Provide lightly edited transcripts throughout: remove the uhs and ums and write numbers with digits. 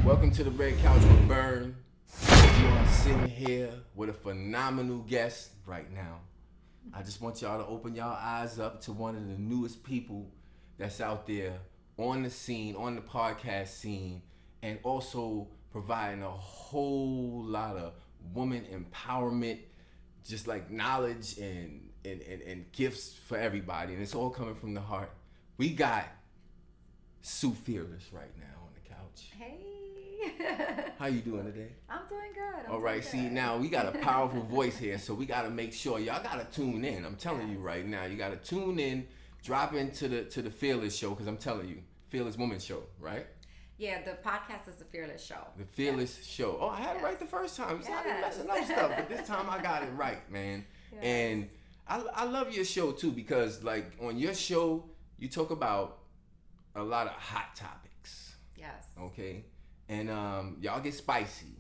Welcome to the Red Couch with Burn. You are sitting here with a phenomenal guest right now. I just want y'all to open y'all eyes up to one of the newest people that's out there on the scene, on the podcast scene, and also providing a whole lot of woman empowerment, just like knowledge and gifts for everybody. And it's all coming from the heart. We got Sue Fearless right now on the couch. Hey. How you doing today? I'm doing good. All right, see, now we got a powerful voice here, so we got to make sure y'all got to tune in. I'm telling you right now, you got to tune in, drop into the Fearless show, because I'm telling you, Fearless Woman Show, right? Yeah, the podcast is the Fearless Show. The Fearless Show. Oh, I had it right the first time. So I've been messing up stuff, but this time I got it right, man. Yes. And I love your show too, because like on your show, you talk about a lot of hot topics. Yes. Okay. And y'all get spicy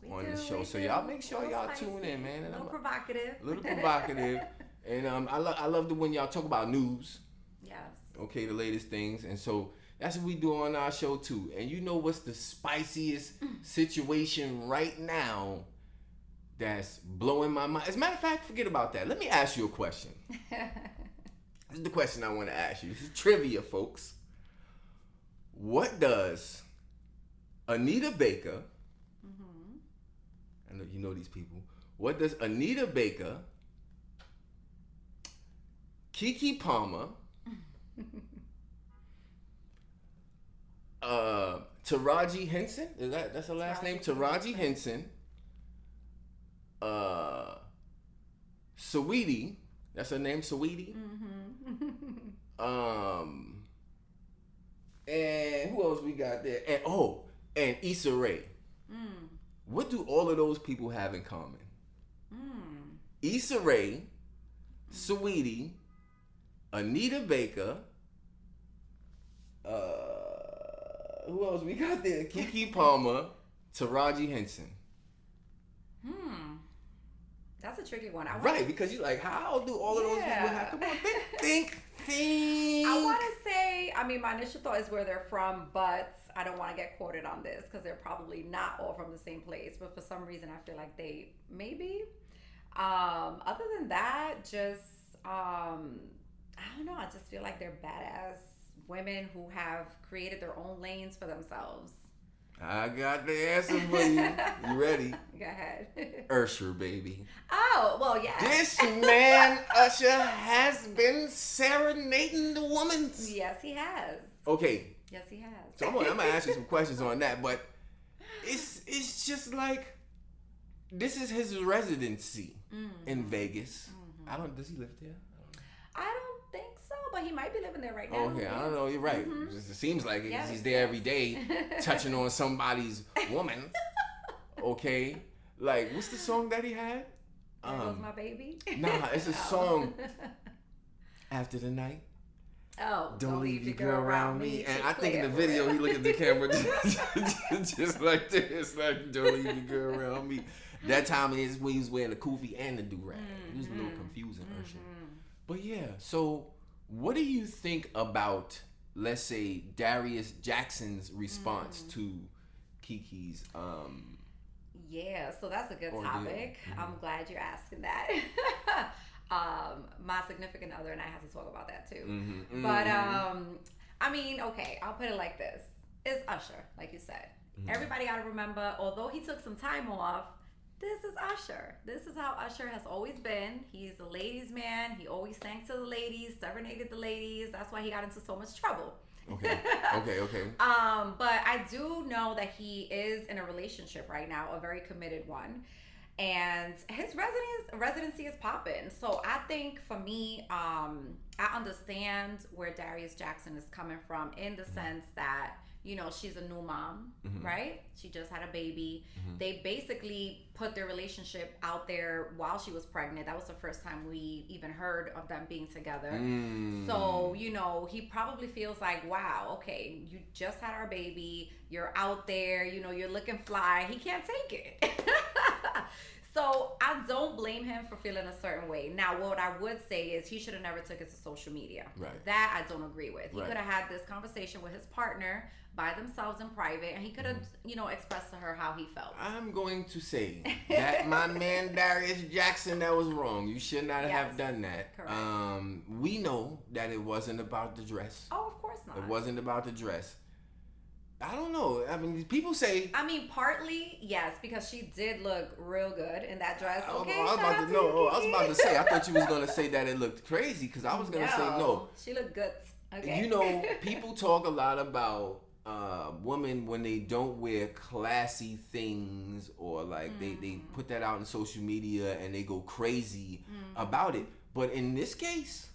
on the show, so y'all make sure y'all tune in, man. And a little provocative. And I love when y'all talk about news. Yes. Okay, the latest things, and so that's what we do on our show too. And you know what's the spiciest situation right now that's blowing my mind? As a matter of fact, forget about that. Let me ask you a question. This is the question I want to ask you. This is trivia, folks. What does Anita Baker, I know you know these people. What does Anita Baker, Keke Palmer, Taraji Henson, that's her last name? Taraji Henson, Saweetie, that's her name, Saweetie. And who else we got there? And Issa Rae. What do all of those people have in common? Issa Rae, Saweetie, Anita Baker, who else we got there? Keke Palmer, Taraji Henson. That's a tricky one. Right, because you're like, how do all of those people have? Come on, think. I want to say, my initial thought is where they're from, but I don't want to get quoted on this because they're probably not all from the same place. But for some reason, I feel like they maybe. Other than that, just I don't know. I just feel like they're badass women who have created their own lanes for themselves. I got the answer for you. You ready? Go ahead. Usher, baby. Oh, well, yeah. This man, Usher, has been serenading the woman. Yes, he has. Okay. Yes, he has. So I'm gonna ask you some questions on that, but it's just like this is his residency in Vegas. Does he live there? I don't think so, but he might be living there right now. Okay, I don't know. You're right. It seems like it. He's there every day, touching on somebody's woman. Okay, like what's the song that he had? There Goes My Baby. Nah, it's a song. After the night. Oh, don't leave your girl around me. And I think in the video he looked at the camera just like this, like don't leave your girl around me. That time is when he was wearing the kufi and the do-rag. It was a little confusing, Usher. But yeah, so what do you think about, let's say, Darius Jackson's response to Keke's Yeah, so that's a good topic. I'm glad you're asking that. My significant other and I have to talk about that too. But okay, I'll put it like this. It's Usher, like you said. Everybody got to remember, although he took some time off, this is Usher. This is how Usher has always been. He's a ladies' man. He always sang to the ladies, serenaded the ladies. That's why he got into so much trouble. Okay. But I do know that he is in a relationship right now, a very committed one. And his residency is popping. So I think for me, I understand where Darius Jackson is coming from in the sense that, she's a new mom, right? She just had a baby. They basically put their relationship out there while she was pregnant. That was the first time we even heard of them being together. So, he probably feels like, wow, okay, you just had our baby. You're out there, you're looking fly. He can't take it. So I don't blame him for feeling a certain way. Now, what I would say is he should have never took it to social media. Right. That I don't agree with. He Right. could have had this conversation with his partner by themselves in private, and he could have, expressed to her how he felt. I'm going to say that my man Darius Jackson, that was wrong. You should not have done that. Correct. We know that it wasn't about the dress. Oh, of course not. It wasn't about the dress. I don't know. I mean, people say. I mean, partly yes, because she did look real good in that dress. Okay, I was about to say. I thought you was gonna say that it looked crazy, because I was gonna say no. She looked good. Okay. You know, people talk a lot about women when they don't wear classy things, or like they put that out on social media and they go crazy about it. But in this case,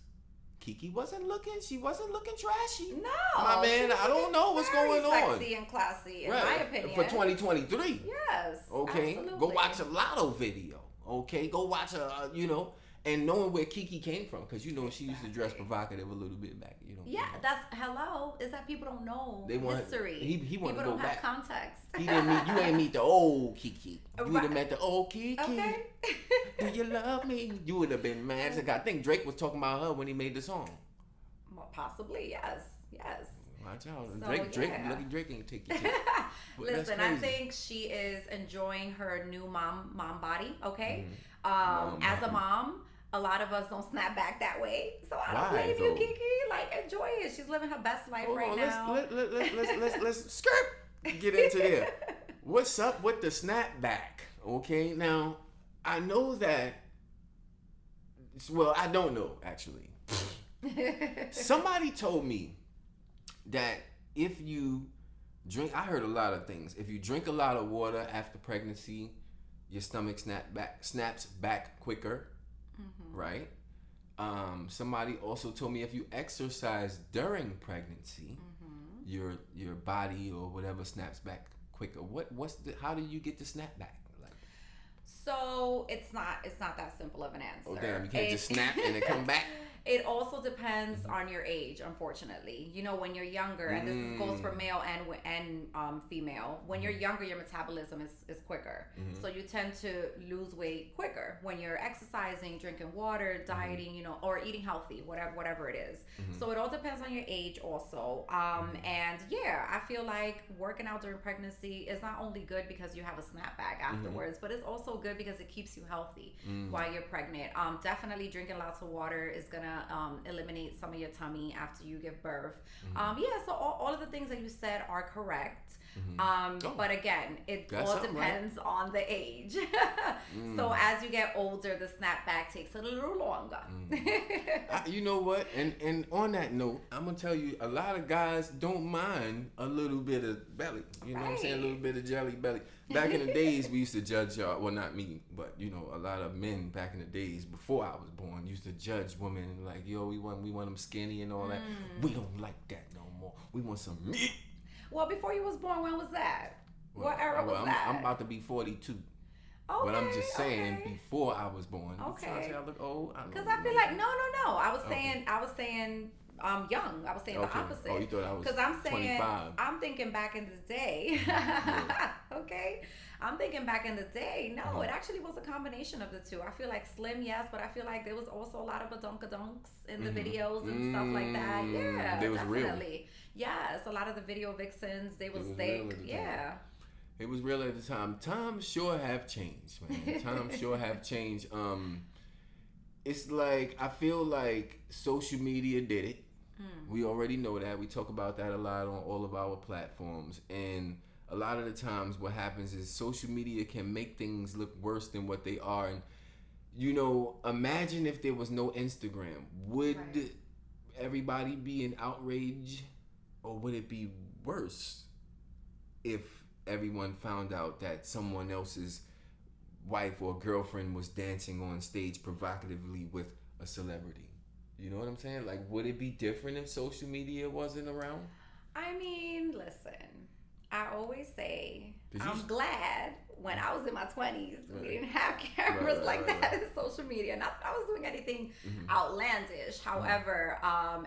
Kiki wasn't looking trashy. No, my man, I don't know what's going on. Sexy and classy, in my opinion. For 2023. Yes. Okay, absolutely. Go watch a Lotto video. Okay, go watch and knowing where Kiki came from, because she used to dress provocative a little bit back. Yeah, that's hello. Is that people don't know history? He wanted to go go back. People don't have context. You ain't meet the old Kiki. You would have met the old Kiki. Okay. Do you love me? You would have been mad. I think Drake was talking about her when he made the song. Well, possibly, yes. Watch out. So, Drake ain't take you. Listen, I think she is enjoying her new mom body, okay? As a mom, a lot of us don't snap back that way. So I don't blame you, Kiki. Like, enjoy it. She's living her best life now. Let's skirt. Get into there. What's up with the snapback? Okay, now I know that. Well, I don't know actually. Somebody told me that if you drink, I heard a lot of things. If you drink a lot of water after pregnancy, your stomach snaps back quicker, right? Somebody also told me if you exercise during pregnancy, your body or whatever snaps back quicker. How do you get the snap back? So it's not that simple of an answer. Oh damn! You can't just snap and it come back. It also depends on your age, unfortunately. When you're younger, and this goes for male and female. When you're younger, your metabolism is quicker, so you tend to lose weight quicker when you're exercising, drinking water, dieting, or eating healthy, whatever it is. So it all depends on your age, also. And yeah, I feel like working out during pregnancy is not only good because you have a snapback afterwards, but it's also good because it keeps you healthy while you're pregnant. Definitely drinking lots of water is gonna eliminate some of your tummy after you give birth. So all of the things that you said are correct. But again, it all depends on the age. So as you get older, the snapback takes a little longer. You know what? And on that note, I'm gonna tell you, a lot of guys don't mind a little bit of belly. You know what I'm saying? A little bit of jelly belly. Back in the days, we used to judge y'all. Well, not me, but a lot of men back in the days before I was born used to judge women like, yo, we want them skinny and all that. We don't like that no more. We want some meat. Well, before you was born, when was that? What era was that? I'm about to be 42. Okay, but I'm just saying, before I was born. Okay. I say I look old. Because I feel like no. I was saying young. I was saying the opposite. Oh, you thought I was? Because I'm saying 25. I'm thinking back in the day. Okay. I'm thinking back in the day. No, it actually was a combination of the two. I feel like slim, yes, but I feel like there was also a lot of badonkadonks in the videos and stuff like that. Yeah, they was definitely. Real. Yes, a lot of the video vixens, they was thick. Yeah. It was real at the time. Times sure have changed, man. Times sure have changed. It's like, I feel like social media did it. We already know that. We talk about that a lot on all of our platforms. And a lot of the times what happens is social media can make things look worse than what they are. And, imagine if there was no Instagram. Would everybody be in outrage? Or would it be worse if everyone found out that someone else's wife or girlfriend was dancing on stage provocatively with a celebrity? You know what I'm saying? Like, would it be different if social media wasn't around? I mean, listen, I always say, 'Cause I'm glad when I was in my 20s, we didn't have cameras like that in social media. Not that I was doing anything outlandish. However,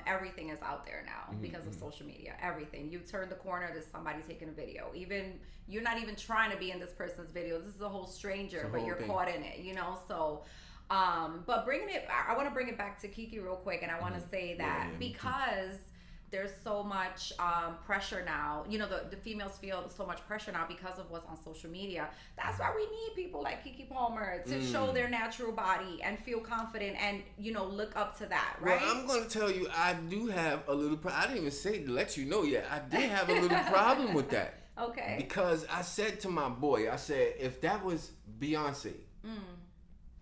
everything is out there now because of social media. Everything. You turn the corner, there's somebody taking a video. Even you're not even trying to be in this person's video. This is a whole stranger, but you're caught in it, you know? So, but bringing it, I want to bring it back to Kiki real quick. And I want to say that because there's so much pressure now. You know, the females feel so much pressure now because of what's on social media. That's why we need people like Kiki Palmer to show their natural body and feel confident and, you know, look up to that, right? Well, I'm going to tell you, I do have a little I didn't even say to let you know yet. I did have a little problem with that. Okay. Because I said to my boy, I said, if that was Beyonce,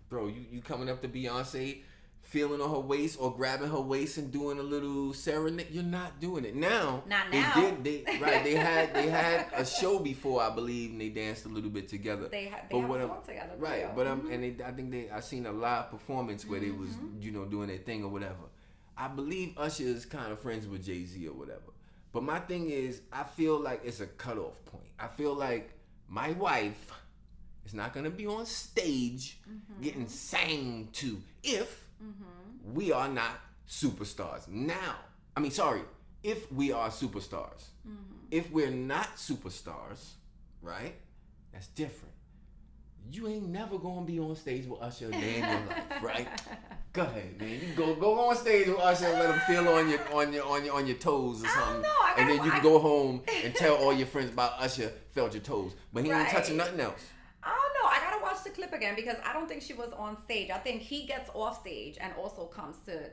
bro, you coming up to Beyonce, feeling on her waist or grabbing her waist and doing a little serenade, you're not doing it now. Not now. They had a show before, I believe, and they danced a little bit together. They have a song together. Right, but I seen a live performance where they was, you know, doing their thing or whatever. I believe Usher is kind of friends with Jay-Z or whatever. But my thing is, I feel like it's a cutoff point. I feel like my wife is not gonna be on stage getting sang to if we are not superstars. Now, I mean, sorry, if we are superstars. If we're not superstars, right? That's different. You ain't never gonna be on stage with Usher a day in your life, right? Go ahead, man. You go on stage with Usher and let him feel on your toes or something. And then you can go home and tell all your friends about Usher felt your toes, but he ain't touching nothing else. I don't know. I gotta watch the clip again because I don't think she was on stage. I think he gets off stage and also comes to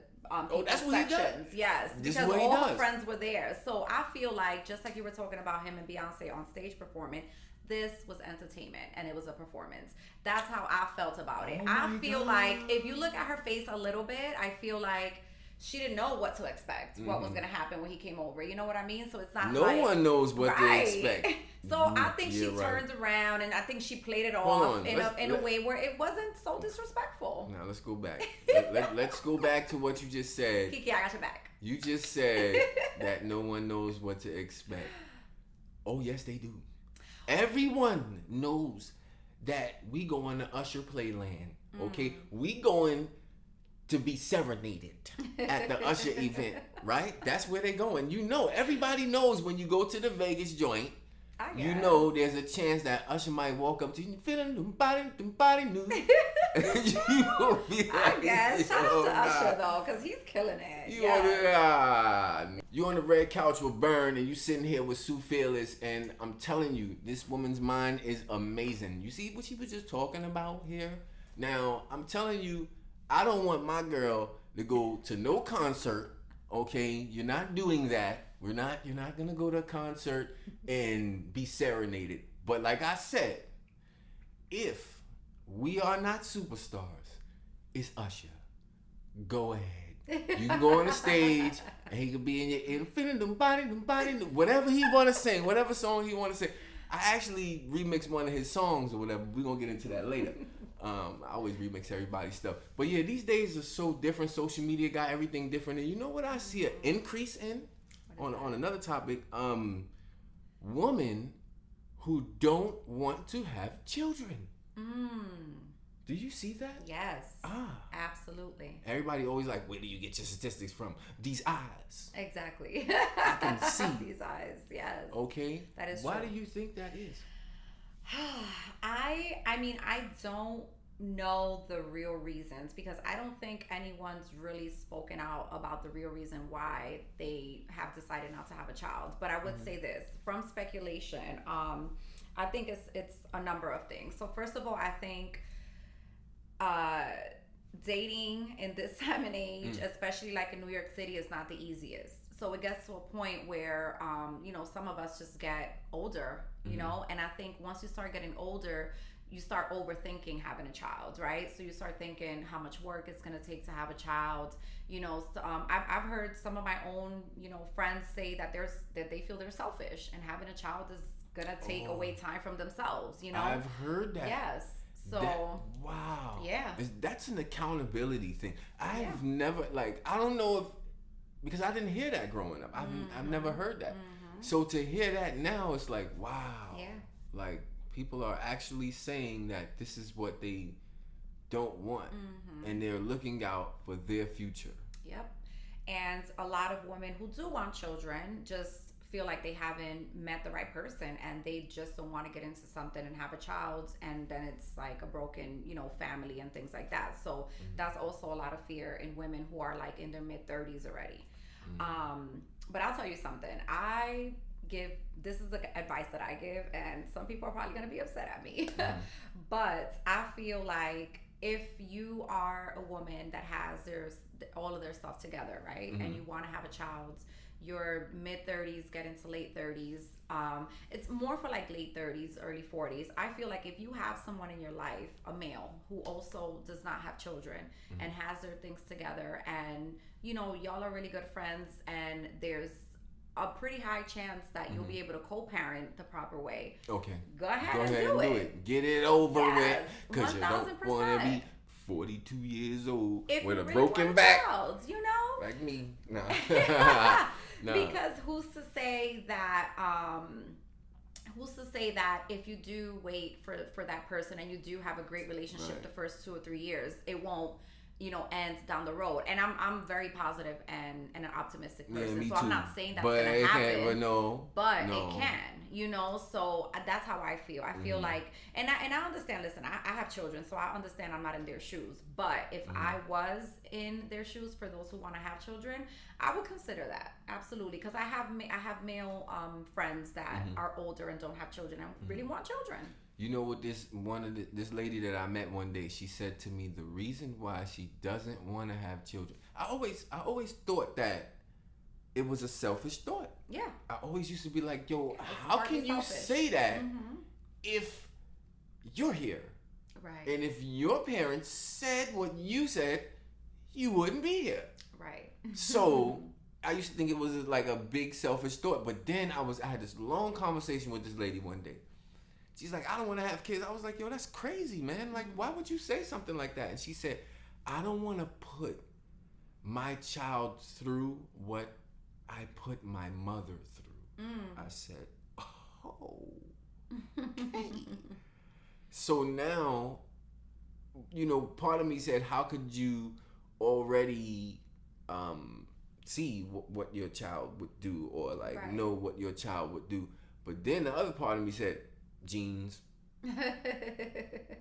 that's what he does. Yes, this because is what all he does. her friends were there. So I feel like just like you were talking about him and Beyonce on stage performing, this was entertainment and it was a performance. That's how I felt about it. I feel like if you look at her face a little bit, I feel like she didn't know what to expect, what was going to happen when he came over. You know what I mean? So it's not no like... one knows what to expect. So I think she turned around and I think she played it off in a way where it wasn't so disrespectful. Now let's go back. Let's go back to what you just said. Kiki, I got your back. You just said that no one knows what to expect. Oh, yes, they do. Everyone knows that we going to Usher Playland, okay? We going to be serenaded at the Usher event, right? That's where they going. You know, everybody knows when you go to the Vegas joint, you know there's a chance that Usher might walk up to you feeling them body new. You gonna be like, I guess. Shout out to Usher though, because he's killing it. You on the red couch with Burn and you sitting here with Sue Fearless, and I'm telling you, this woman's mind is amazing. You see what she was just talking about here? Now, I'm telling you, I don't want my girl to go to no concert, okay? You're not doing that. You're not gonna go to a concert and be serenaded. But like I said, if we are not superstars, it's Usher. Go ahead. You can go on the stage and he could be in your ear, feeling them body, whatever he want to sing, whatever song he want to sing. I actually remixed one of his songs or whatever. We're going to get into that later. I always remix everybody's stuff. But yeah, these days are so different. Social media got everything different. And you know what I see an increase in? On another topic, women who don't want to have children. Do you see that? Yes. Absolutely. Everybody always like, where do you get your statistics from? These eyes. Exactly. I can see. These eyes, yes. Okay. That is Why true. do you think that is? I mean, I don't know the real reasons because I don't think anyone's really spoken out about the real reason why they have decided not to have a child. But I would say this, from speculation, I think it's a number of things. So first of all, I think dating in this time and age, especially like in New York City, is not the easiest. So it gets to a point where, some of us just get older, you know, and I think once you start getting older, you start overthinking having a child, right? So you start thinking how much work it's going to take to have a child. You know, I've heard some of my own, friends say that they feel they're selfish and having a child is going to take away time from themselves, you know? I've heard that. Yes. So wow. Yeah. That's an accountability thing. I've never, I don't know if, because I didn't hear that growing up. I've never heard that. So to hear that now, it's like, wow. Yeah. Like, people are actually saying that this is what they don't want. And they're looking out for their future. Yep. And a lot of women who do want children just feel like they haven't met the right person, and they just don't want to get into something and have a child, and then it's like a broken, family and things like that. So that's also a lot of fear in women who are like in their mid 30s already. But I'll tell you something. This is the advice that I give, and some people are probably going to be upset at me. But I feel like if you are a woman that has all of their stuff together, right, and you want to have a child, your mid 30s, get into late 30s. It's more for like late 30s, early 40s. I feel like if you have someone in your life, a male, who also does not have children and has their things together, and y'all are really good friends, and there's a pretty high chance that you'll be able to co-parent the proper way. Okay. Go ahead and do it. Get it over with. Yes, Because you don't want to be 42 years old if with you a really broken want back. child, Like me. No. No. Because who's to say that if you do wait for that person and you do have a great relationship the first 2 or 3 years, it won't end down the road. And I'm very positive and an optimistic person. Me so too. I'm not saying that's but gonna happen. But it can, so that's how I feel. I feel like, and I understand, listen, I have children, so I understand I'm not in their shoes. But if I was in their shoes, for those who want to have children, I would consider that. Absolutely. Because I have male friends that are older and don't have children and really want children. You know what, this lady that I met one day, she said to me, the reason why she doesn't want to have children. I always thought that it was a selfish thought. Yeah. I always used to be like, yo, how can you say that if you're here? Right. And if your parents said what you said, you wouldn't be here. Right. So I used to think it was like a big selfish thought. But then I had this long conversation with this lady one day. She's like, I don't want to have kids. I was like, yo, that's crazy, man. Like, why would you say something like that? And she said, I don't want to put my child through what I put my mother through. I said, oh, okay. So now, part of me said, how could you already see what your child would do, or like know what your child would do? But then the other part of me said, genes.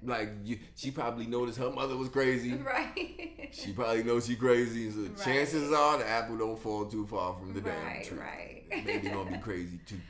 Like, she probably noticed her mother was crazy. Right. She probably knows she's crazy. So chances are the apple don't fall too far from the damn tree. Right. Maybe gonna be crazy too.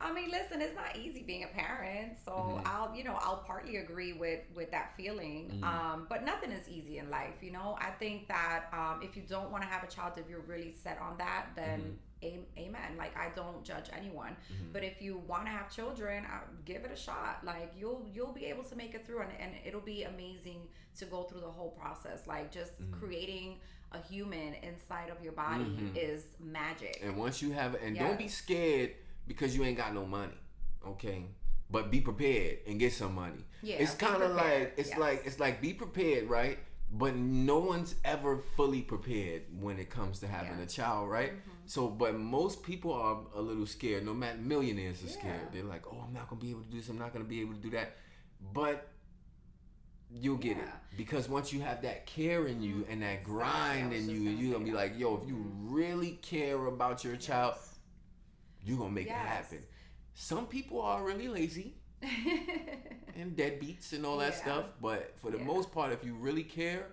I mean, listen, it's not easy being a parent, so I'll partly agree with that feeling. But nothing is easy in life, I think that if you don't want to have a child, if you're really set on that, then amen. Like, I don't judge anyone. But if you want to have children, give it a shot. Like, you'll be able to make it through, and it'll be amazing to go through the whole process. Like, just creating a human inside of your body is magic. And once you have it, and don't be scared because you ain't got no money, okay? But be prepared and get some money. Yeah, it's kind of like it's like be prepared, right? But no one's ever fully prepared when it comes to having a child, right? So, but most people are a little scared. No matter, millionaires are scared. They're like, oh, I'm not gonna be able to do this. I'm not gonna be able to do that. But you'll get it, because once you have that care in you and that grind in you, you're gonna be like, yo, if you really care about your child, you're gonna make it happen. Some people are really lazy and deadbeats and all that stuff, but for the most part, if you really care,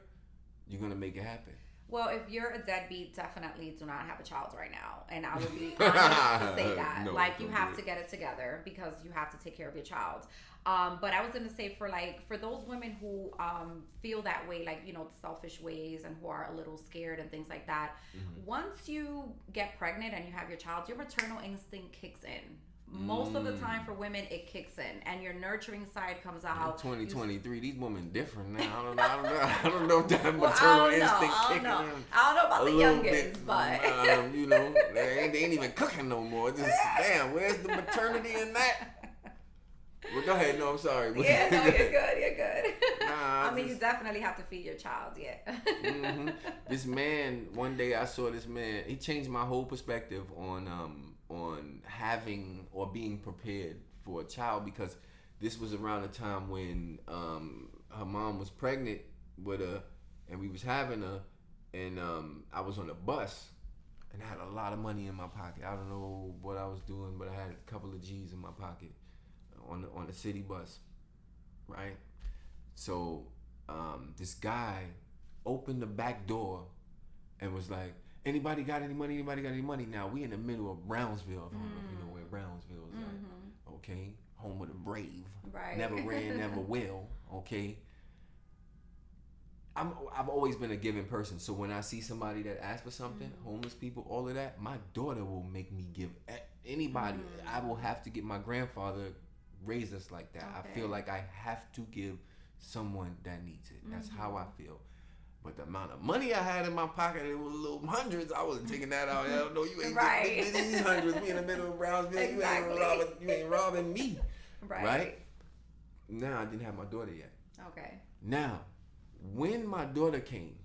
you're gonna make it happen. Well, if you're a deadbeat, definitely do not have a child right now. And I would be honest to say that. No, like, you have to get it together because you have to take care of your child. But I was going to say, for those women who feel that way, like, the selfish ways, and who are a little scared and things like that, once you get pregnant and you have your child, your maternal instinct kicks in. Most of the time for women, it kicks in, and your nurturing side comes out. 2023, these women different now. I don't know if that maternal instinct kicking in. I don't know about the youngins, but they ain't even cooking no more. Just damn, where's the maternity in that? Well, go ahead. No, I'm sorry. Yeah, no, you're good. Nah, you definitely have to feed your child. Yeah. This man, one day I saw this man. He changed my whole perspective on having or being prepared for a child, because this was around the time when her mom was pregnant with her, and we was having her, and I was on a bus, and I had a lot of money in my pocket. I don't know what I was doing, but I had a couple of G's in my pocket on the city bus, right? So this guy opened the back door and was like, "Anybody got any money? Anybody got any money?" Now we in the middle of Brownsville. I don't know if you know where Brownsville is at. Okay, home of the brave. Right. Never ran, never will. Okay. I've always been a giving person, so when I see somebody that asks for something, homeless people, all of that, my daughter will make me give anybody. I will have to get. My grandfather raised us like that. I feel like I have to give someone that needs it. That's how I feel. But the amount of money I had in my pocket, it was little hundreds. I wasn't taking that out. Hell no, you ain't getting these hundreds. We in the middle of Brownsville. Exactly. You ain't robbing me. Right. Now I didn't have my daughter yet. Okay. Now, when my daughter came,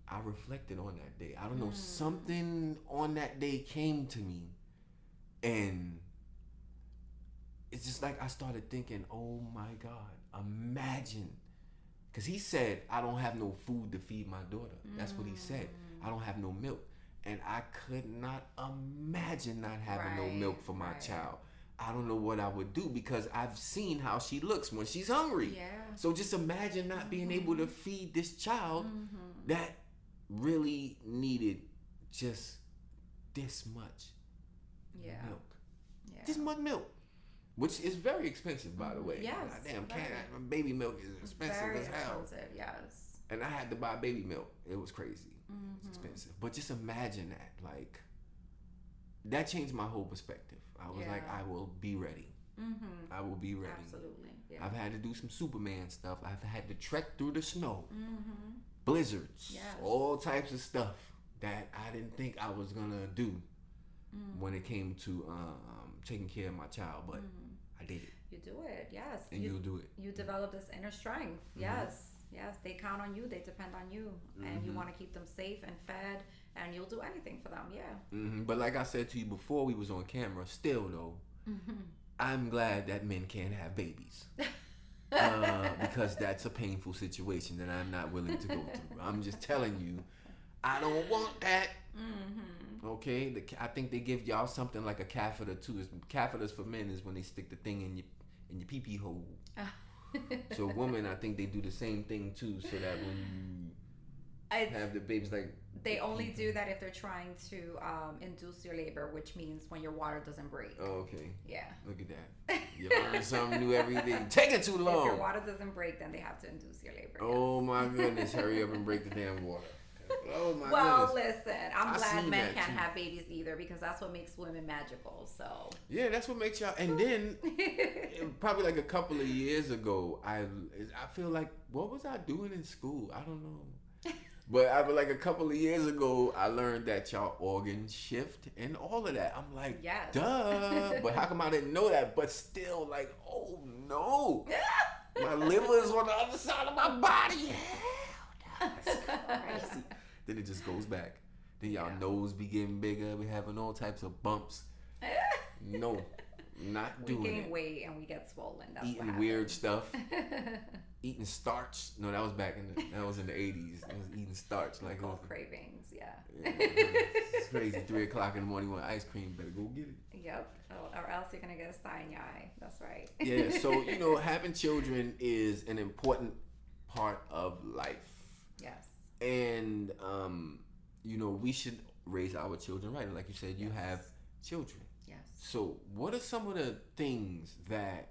I reflected on that day. I don't know, something on that day came to me, and it's just like I started thinking, oh my God, imagine. Because he said, I don't have no food to feed my daughter. That's what he said. I don't have no milk. And I could not imagine not having no milk for my child. I don't know what I would do, because I've seen how she looks when she's hungry. Yeah. So just imagine not being able to feed this child that really needed just this much milk. Yeah. This much milk. Which is very expensive, by the way. Yes. Damn, baby milk is expensive Very as hell. expensive, yes. And I had to buy baby milk. It was crazy. It's expensive. But just imagine that. Like, that changed my whole perspective. I was like, I will be ready. I will be ready. Absolutely. Yeah. I've had to do some Superman stuff. I've had to trek through the snow, blizzards, all types of stuff that I didn't think I was gonna do when it came to taking care of my child. But I did it. You do it, yes. And you'll do it. You develop this inner strength. Yes. They count on you. They depend on you, and you want to keep them safe and fed, and you'll do anything for them. Yeah. But like I said to you before we was on camera, still though, I'm glad that men can't have babies. Because that's a painful situation that I'm not willing to go through. I'm just telling you, I don't want that. Okay, I think they give y'all something like a catheter too. Catheters for men is when they stick the thing in your pee-pee hole. So women, I think they do the same thing too, so that when you have the babies, like they only do that if they're trying to induce your labor, which means when your water doesn't break. Oh, okay. Yeah. Look at that. You learn something new every day. Take it too long. If your water doesn't break, then they have to induce your labor. Oh my goodness! Hurry up and break the damn water. Oh my well, goodness. listen, I'm glad men can't too. have babies either, because that's what makes women magical. So yeah, that's what makes y'all. And then probably like a couple of years ago, I feel like, what was I doing in school? I don't know. But I was like a couple of years ago, I learned that y'all organs shift and all of that. I'm like, yes. Duh. But how come I didn't know that? But still, like, oh no, my liver is on the other side of my body. That's crazy. Then it just goes back. Then y'all nose be getting bigger. We having all types of bumps. No, not doing it. We gain weight and we get swollen. That's eating what happens. Weird stuff. Eating starch. No, that was that was in the 80s. I was eating starch. It's like called cravings. Yeah. It's crazy. 3:00 in the morning, you want ice cream? Better go get it. Yep. Or else you're gonna get a sty in your eye. That's right. Yeah. So having children is an important part of life. Yes. And we should raise our children right. Like you said, you have children. Yes. So what are some of the things that?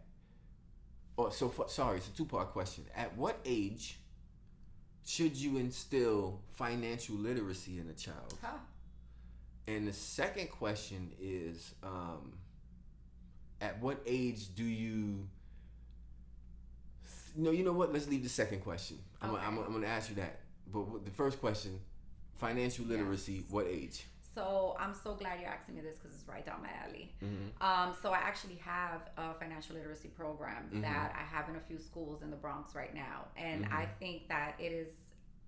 It's a two-part question. At what age should you instill financial literacy in a child? Huh. And the second question is, at what age do you? No, you know what? Let's leave the second question. I'm going to ask you that. But the first question, financial literacy, what age? So I'm so glad you're asking me this, because it's right down my alley. So I actually have a financial literacy program that I have in a few schools in the Bronx right now. And I think that it is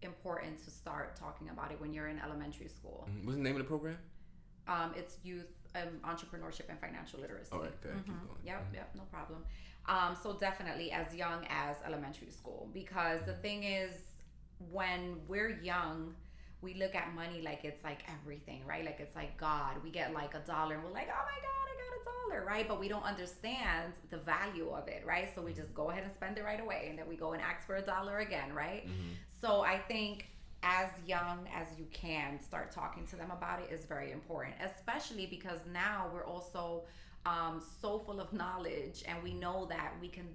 important to start talking about it when you're in elementary school. What's the name of the program? It's Youth entrepreneurship and financial literacy. All right, good. Keep going. Yep, no problem. So definitely as young as elementary school, because the thing is, when we're young, we look at money like it's like everything, right? Like it's like God. We get like $1 and we're like, oh my God, I got $1, right? But we don't understand the value of it, right? So we just go ahead and spend it right away, and then we go and ask for $1 again, right? So I think as young as you can, start talking to them about it is very important, especially because now we're also so full of knowledge, and we know that we can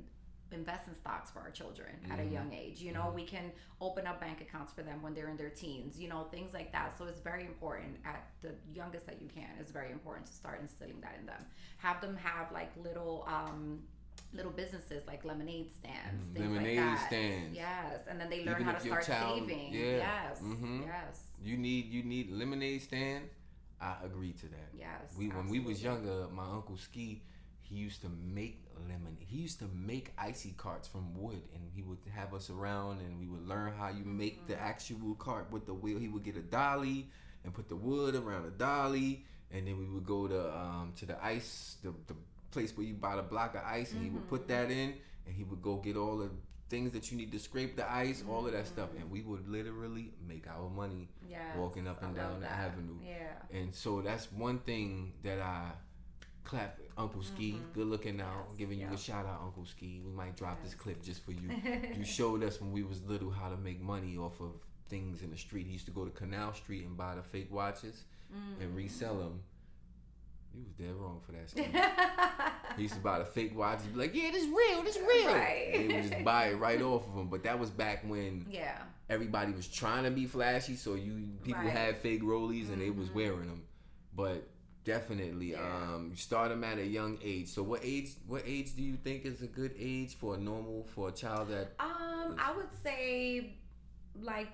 invest in stocks for our children at a young age. You know, we can open up bank accounts for them when they're in their teens, you know, things like that. So it's very important at the youngest that you can. It's very important to start instilling that in them. Have them have like little businesses like lemonade stands, things Lemonade like that. stands. Yes, and then they learn Even how to if your start child- saving. yeah. Yes, yes, You need lemonade stand. I agree to that. yes. When we was absolutely. younger, my uncle Ski, he used to make lemon. He used to make icy carts from wood, and he would have us around, and we would learn how you make the actual cart with the wheel. He would get a dolly and put the wood around the dolly, and then we would go to the ice, the place where you buy the block of ice, and he would put that in, and he would go get all the things that you need to scrape the ice, all of that stuff, and we would literally make our money Yes, walking up and I love down the that. avenue. Yeah. And so that's one thing that I clap Uncle Ski. Good looking out. Yes, Giving you a yes. shout out, Uncle Ski. We might drop this Yes. clip just for you. You showed us when we was little how to make money off of things in the street. He used to go to Canal Street and buy the fake watches and resell them. You was dead wrong for that, Ski. He used to buy the fake watches, be like, yeah, this real, this real. Right. And he would just buy it right off of him. But that was back when Yeah. everybody was trying to be flashy, so people Right. had fake rollies and they was wearing them. But definitely, you start them at a young age. So what age do you think is a good age for a child that I would say like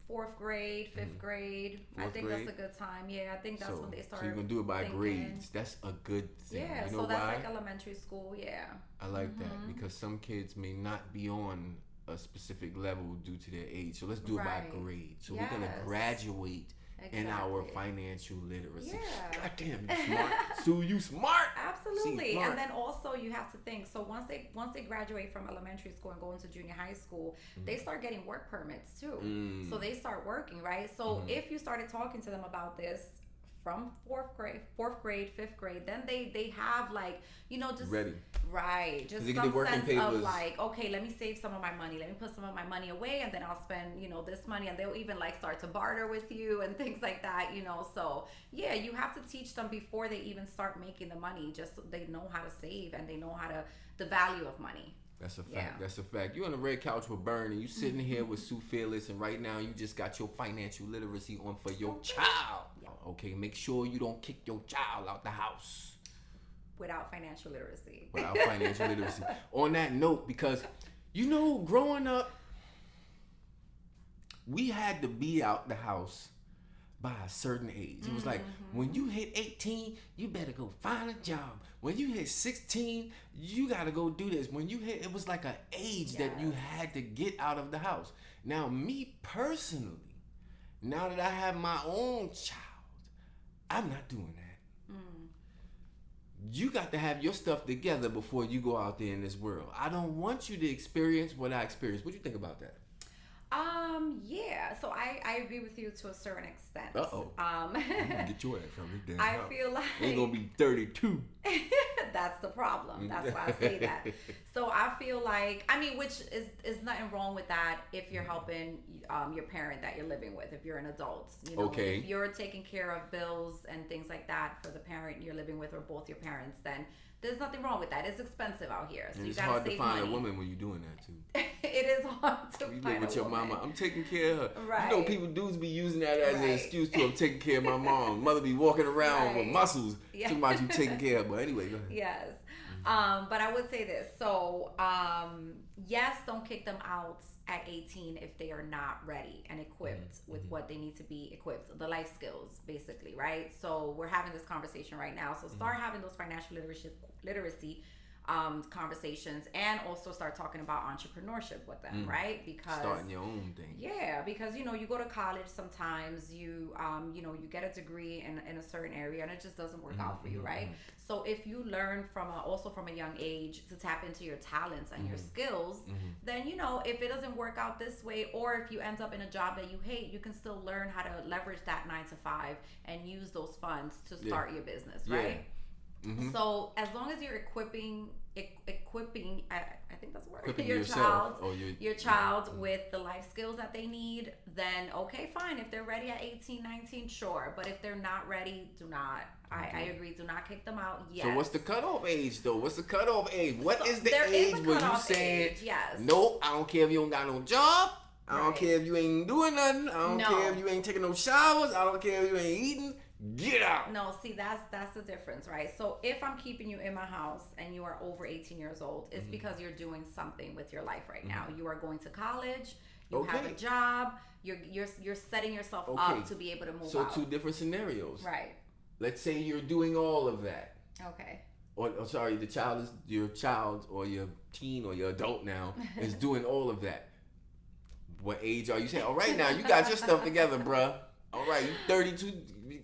4th grade, 5th grade. I Fourth think grade? that's a good time. Yeah, I think that's when they start. So you're gonna do it by thinking. grades. That's a good thing. Yeah, You know so that's why? like elementary school. Yeah. I like that because some kids may not be on a specific level due to their age. So let's do it by Right. grade. So we're gonna Yes. graduate in our Exactly. financial literacy. Yeah. God damn, you smart. Sue, you smart. Absolutely. See, smart. And then also you have to think, so once they graduate from elementary school and go into junior high school, they start getting work permits too. So they start working, right? So if you started talking to them about this from 4th grade, 5th grade, then they have like, you know, just Ready. right, just They get some the working sense papers. of like, okay, let me save some of my money, let me put some of my money away, and then I'll spend, you know, this money, and they'll even like start to barter with you and things like that, you know. So yeah, you have to teach them before they even start making the money, just so they know how to save and they know how to the value of money. That's a fact. Yeah. That's a fact. You're on the red couch with Bern, and you sitting here with Sue Fearless, and right now you just got your financial literacy on for your child. Okay, make sure you don't kick your child out the house Without financial literacy. without financial literacy. On that note, because you know, growing up, we had to be out the house by a certain age. It was like when you hit 18, you better go find a job. When you hit 16, you gotta go do this. When you hit, it was like an age that you had to get out of the house. Now, me personally, now that I have my own child, I'm not doing that. You got to have your stuff together before you go out there in this world. I don't want you to experience what I experienced. What do you think about that? Yeah, so I agree with you to a certain extent. Uh-oh. Get your ass from this damn I house. feel like Ain't gonna be 32. that's the problem. That's why I say that. So I feel like, I mean, which is nothing wrong with that if you're helping your parent that you're living with, if you're an adult. You know, Okay. if you're taking care of bills and things like that for the parent you're living with or both your parents, then there's nothing wrong with that. It's expensive out here, so And you it's gotta hard to save find money. a woman when you're doing that too. It is hard to You find live with a your woman. mama. I'm taking care of her. Right. You know, people dudes be using that as an Right. excuse to I'm taking care of my mom. Mother be walking around with Right. muscles. Yeah. Talking about you taking care of her. But anyway, go ahead. Yes. But I would say this. So, yes, don't kick them out at 18 if they are not ready and equipped with what they need to be equipped. The life skills, basically, right? So we're having this conversation right now. So start having those financial literacy conversations, and also start talking about entrepreneurship with them, right? Because starting your own thing. Yeah, because you go to college sometimes, you get a degree in a certain area and it just doesn't work out for you, right? So if you learn also from a young age to tap into your talents and your skills, then if it doesn't work out this way, or if you end up in a job that you hate, you can still learn how to leverage that 9 to 5 and use those funds to start your business, right? So as long as you're equipping I think that's the word, Equipping your yourself child with the life skills that they need, then okay, fine. If they're ready at 18, 19, sure. But if they're not ready, do not. I agree, do not kick them out yet. So what's the cutoff age though? What's the cutoff age? What is the there age is a where you cutoff saying, age, yes. nope, I don't care if you don't got no job. I don't Right. care if you ain't doing nothing. I don't care if you ain't taking no showers. I don't care if you ain't eating. Get out. No, see, that's the difference, right? So if I'm keeping you in my house and you are over 18 years old, it's because you're doing something with your life right now. You are going to college. You have a job. You're setting yourself up to be able to move out. So two different scenarios. Right. Let's say you're doing all of that. Okay. Or sorry, your child or your teen or your adult now is doing all of that. What age are you saying? All right, now you got your stuff together, bruh. All right, you 32.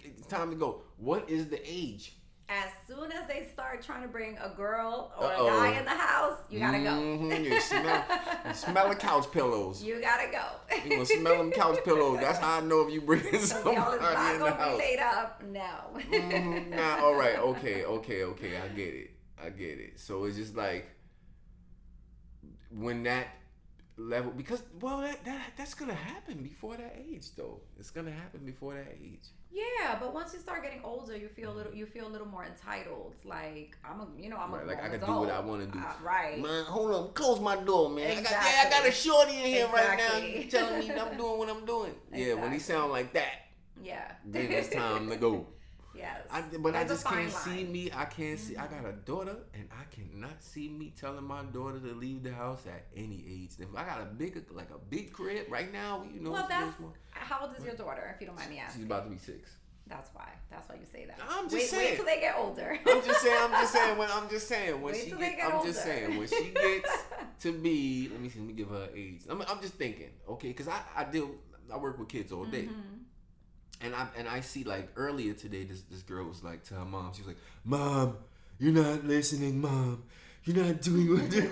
It's time to go. What is the age? As soon as they start trying to bring a girl or a guy in the house, you gotta go. You smell the couch pillows. You gotta go. You gonna smell them couch pillows. That's how I know if you bring somebody Y'all is not in the gonna be house. laid up. No. Nah, all right, okay. I get it. So it's just like when that level, because that's gonna happen before that age though. It's gonna happen before that age. Yeah, but once you start getting older, you feel a little more entitled. Like I'm a Right, like I can adult. do what I want to do. Right. Man, hold on, close my door, man. Exactly. I got a shorty in here right now. Exactly. You telling me I'm doing what I'm doing? Yeah, when he sound like that, Yeah. then it's time to go. Yes. But I There's a just can't fine see line. me. I can't see. I got a daughter, and I cannot see me telling my daughter to leave the house at any age. If I got a big crib right now, Well, how old is your daughter, if you don't mind me asking? She's about to be 6. That's why you say that. I'm just saying. Wait till they get older. I'm just saying. When Wait she till they gets, get I'm older. just saying when she gets to be. Let me give her an age. I'm just thinking, okay, because I work with kids all day. And I see, like, earlier today, this girl was like to her mom. She was like, "Mom, you're not listening. Mom, you're not doing what you're."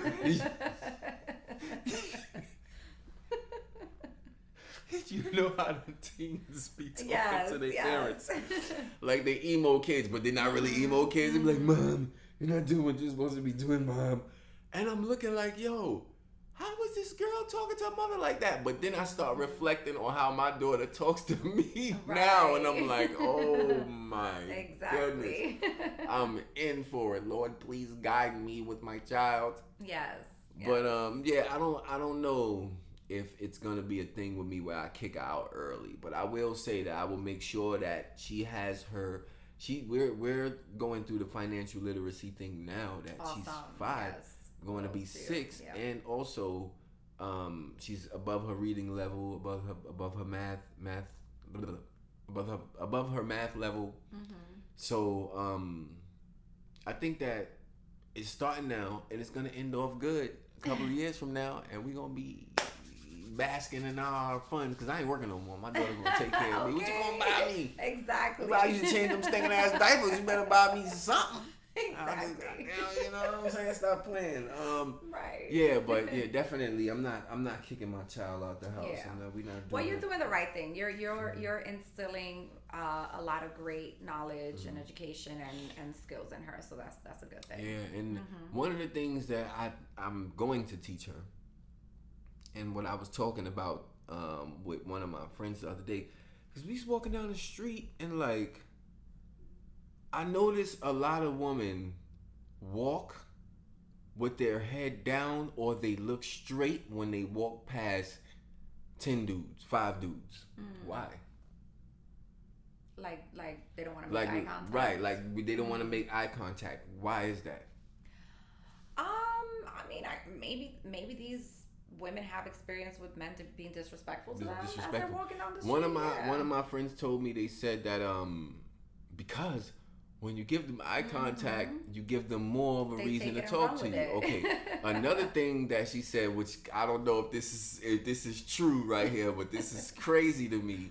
You know how the teens be talking to their parents, like they emo kids, but they're not really emo kids. They be like, "Mom, you're not doing what you're supposed to be doing, Mom." And I'm looking like, yo, how was this girl talking to her mother like that? But then I start reflecting on how my daughter talks to me now, and I'm like, oh my goodness, I'm in for it. Lord, please guide me with my child. Yes. But I don't know if it's gonna be a thing with me where I kick her out early. But I will say that I will make sure that she has her. We're going through the financial literacy thing now that she's 5. Yes. Going to be 6, and also she's above her reading level, above her math above her math level. So I think that it's starting now, and it's gonna end off good a couple of years from now, and we're gonna be basking in our fun, because I ain't working no more. My daughter's gonna take care of me. What you gonna buy me? Exactly. If I used to change them stinking ass diapers, you better buy me something. Exactly. You know what I'm saying? Stop playing. Right. Yeah, but yeah, definitely. I'm not kicking my child out the house. Yeah. We're not doing Well, you're doing the right thing. You're instilling a lot of great knowledge and education and skills in her. So that's a good thing. Yeah, and one of the things that I'm going to teach her, and what I was talking about with one of my friends the other day, because we was walking down the street and like, I noticed a lot of women walk with their head down, or they look straight when they walk past 10 dudes, 5 dudes. Why? Like they don't want to make eye contact. Right, like they don't want to make eye contact. Why is that? I mean, maybe these women have experience with men being disrespectful to them as they're walking down the street. One of my friends told me, they said that because when you give them eye contact, you give them more of a They reason take to it and talk run to with you. it. Okay. Another thing that she said, which I don't know if this is true right here, but this is crazy to me,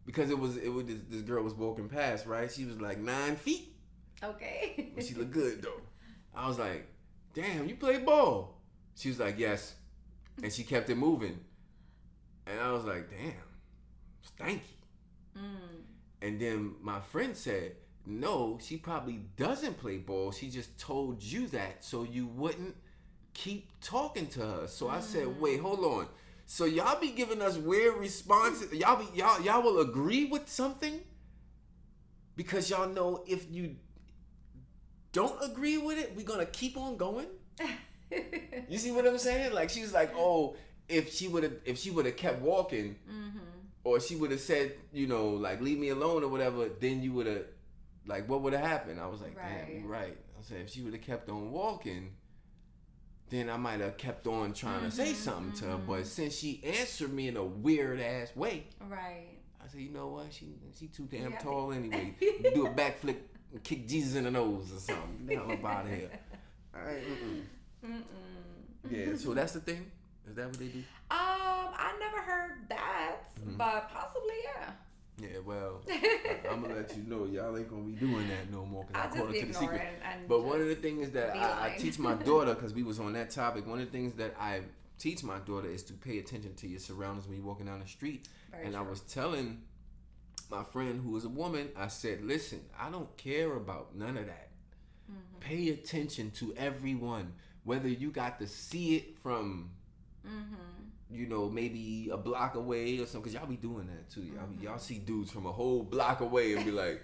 because it was this girl was walking past, right? She was like 9 feet, Okay. but she looked good though. I was like, damn, you play ball? She was like, yes, and she kept it moving, and I was like, damn, stanky. And then my friend said, no, she probably doesn't play ball. She just told you that so you wouldn't keep talking to her. So I said, wait, hold on. So y'all be giving us weird responses. Y'all will agree with something because y'all know if you don't agree with it, we're gonna keep on going. You see what I'm saying? Like she was like, oh, if she would have kept walking, or she would have said, you know, like leave me alone or whatever, then you would have, like, what would have happened? I was like, damn, you're right. I said if she would have kept on walking, then I might have kept on trying to say something to her. But since she answered me in a weird ass way, right, I said, you know what? She too damn tall anyway. Do a backflip and kick Jesus in the nose or something. Get the hell up out of here. All right. Yeah. So that's the thing. Is that what they do? I never heard that, but possibly, yeah. Yeah, well, I'm gonna let you know, y'all ain't gonna be doing that no more because I caught her to the secret. But one of the things that I teach my daughter, because we was on that topic, one of the things that I teach my daughter is to pay attention to your surroundings when you're walking down the street. Very true. I was telling my friend who is a woman, I said, listen, I don't care about none of that. Pay attention to everyone, whether you got to see it from you know, maybe a block away or something, because y'all be doing that too. Y'all see dudes from a whole block away and be like,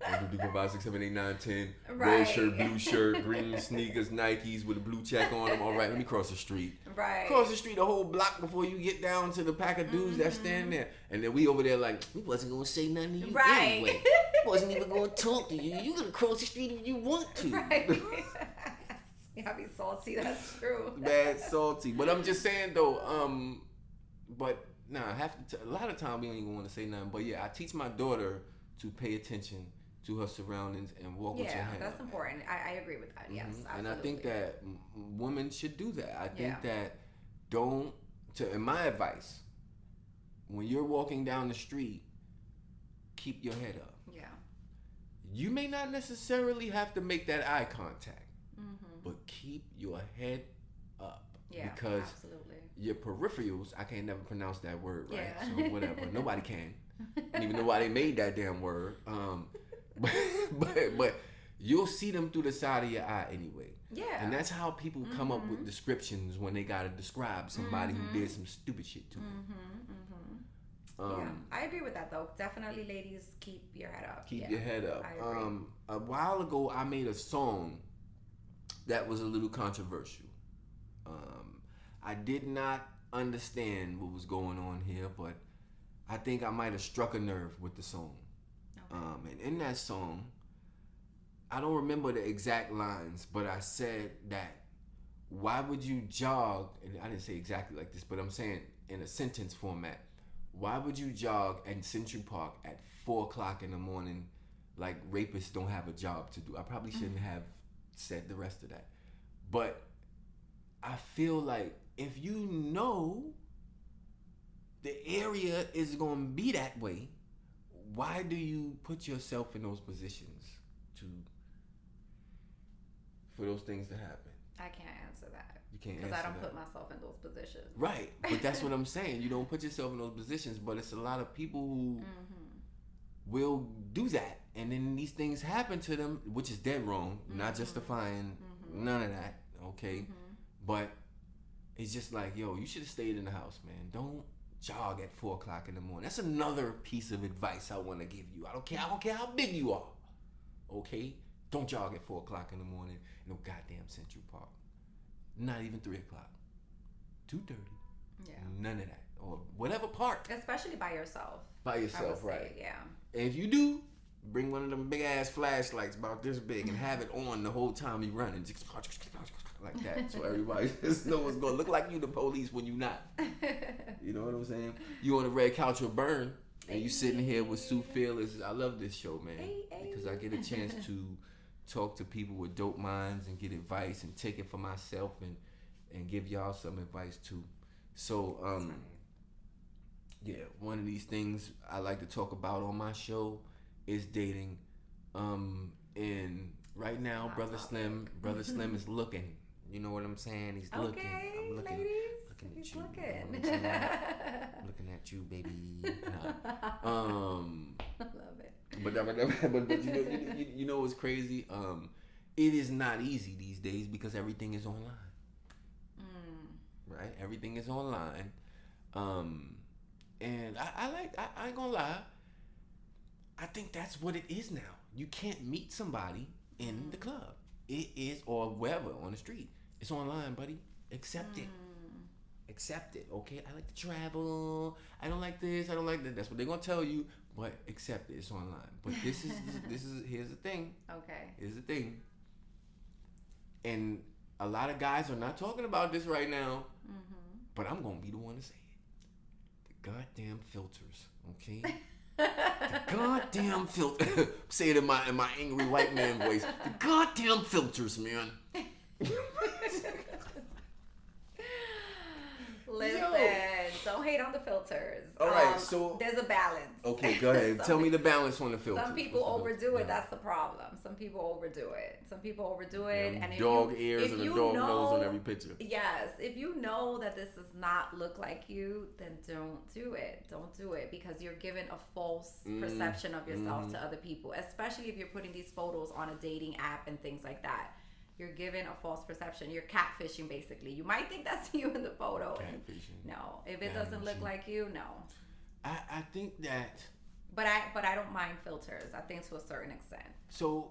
1, 2, 3, 4, 5, 6, 7, 8, 9, 10, red shirt, blue shirt, green sneakers, Nikes with a blue check on them. All right, let me cross the street. Right. Cross the street a whole block before you get down to the pack of dudes that stand there. And then we over there like, we wasn't going to say nothing to you anyway. Wasn't even going to talk to you. You going to cross the street if you want to. Right. Yeah, be salty. That's true. Bad salty, but I'm just saying though. But nah, a lot of time we don't even want to say nothing. But yeah, I teach my daughter to pay attention to her surroundings and walk with your hand. Yeah, that's important. I agree with that. Yes, absolutely. And I think that women should do that. I think that in my advice, when you're walking down the street, keep your head up. Yeah. You may not necessarily have to make that eye contact. But keep your head up. Yeah, because absolutely. Your peripherals, I can't never pronounce that word right. Yeah. So whatever. Nobody can. I don't even know why they made that damn word. But you'll see them through the side of your eye anyway. Yeah. And that's how people come up with descriptions when they gotta describe somebody who did some stupid shit to them. Yeah, I agree with that though. Definitely, ladies, keep your head up. Keep your head up. I agree. A while ago, I made a song that was a little controversial. I did not understand what was going on here, but I think I might have struck a nerve with the song. Okay. And in that song, I don't remember the exact lines, but I said that, why would you jog, and I didn't say exactly like this, but I'm saying in a sentence format, why would you jog in Central Park at 4 o'clock in the morning like rapists don't have a job to do? I probably shouldn't have said the rest of that. But I feel like if you know the area is going to be that way, why do you put yourself in those positions for those things to happen? I can't answer that. You can't answer that. Because I don't put myself in those positions. Right. But that's what I'm saying. You don't put yourself in those positions, but it's a lot of people who will do that. And then these things happen to them, which is dead wrong, not justifying none of that, okay? But it's just like, yo, you should have stayed in the house, man. Don't jog at 4 o'clock in the morning. That's another piece of advice I want to give you. I don't care how big you are, okay? Don't jog at 4 o'clock in the morning in no goddamn Central Park. Not even 3 o'clock. 2:30. Yeah. None of that. Or whatever park. Especially by yourself. By yourself, right. Say, yeah. And if you do, bring one of them big ass flashlights about this big and have it on the whole time you running. Just like that. So everybody just know what's going to look like you the police when you not. You know what I'm saying? You on the red couch will burn. And you sitting here with Sue Fearless. I love this show, man, Hey. because I get a chance to talk to people with dope minds and get advice and take it for myself and give y'all some advice too. So yeah, one of these things I like to talk about on my show is dating. And right now, Brother Slim is looking. You know what I'm saying? He's looking. Okay, I'm looking. ladies. Looking at He's you. looking. You know what I'm saying? I'm looking at you, baby. Nah. I love it. But you know what's crazy? It is not easy these days because everything is online. Right? Everything is online. And I ain't gonna lie. I think that's what it is now. You can't meet somebody in the club. It is, or wherever, on the street. It's online, buddy. Accept it. Accept it, okay? I like to travel. I don't like this. I don't like that. That's what they're gonna tell you. But accept it. It's online. But this is here's the thing. Okay. Here's the thing. And a lot of guys are not talking about this right now. But I'm gonna be the one to say it. The goddamn filters, okay? The goddamn filter. Say it in my angry white man voice. The goddamn filters, man. Listen, don't hate on the filters. All right, so there's a balance. Okay, go ahead. Tell me the balance on the filters. Some people overdo it. That's the problem. Some people overdo it. And if dog you, ears if and a you dog know, nose on every picture. Yes, if you know that this does not look like you, then don't do it. Don't do it because you're giving a false perception of yourself to other people, especially if you're putting these photos on a dating app and things like that. You're giving a false perception. You're catfishing, basically. You might think that's you in the photo. Catfishing. No, if it doesn't look like you, no. I think that. But I don't mind filters. I think to a certain extent. So,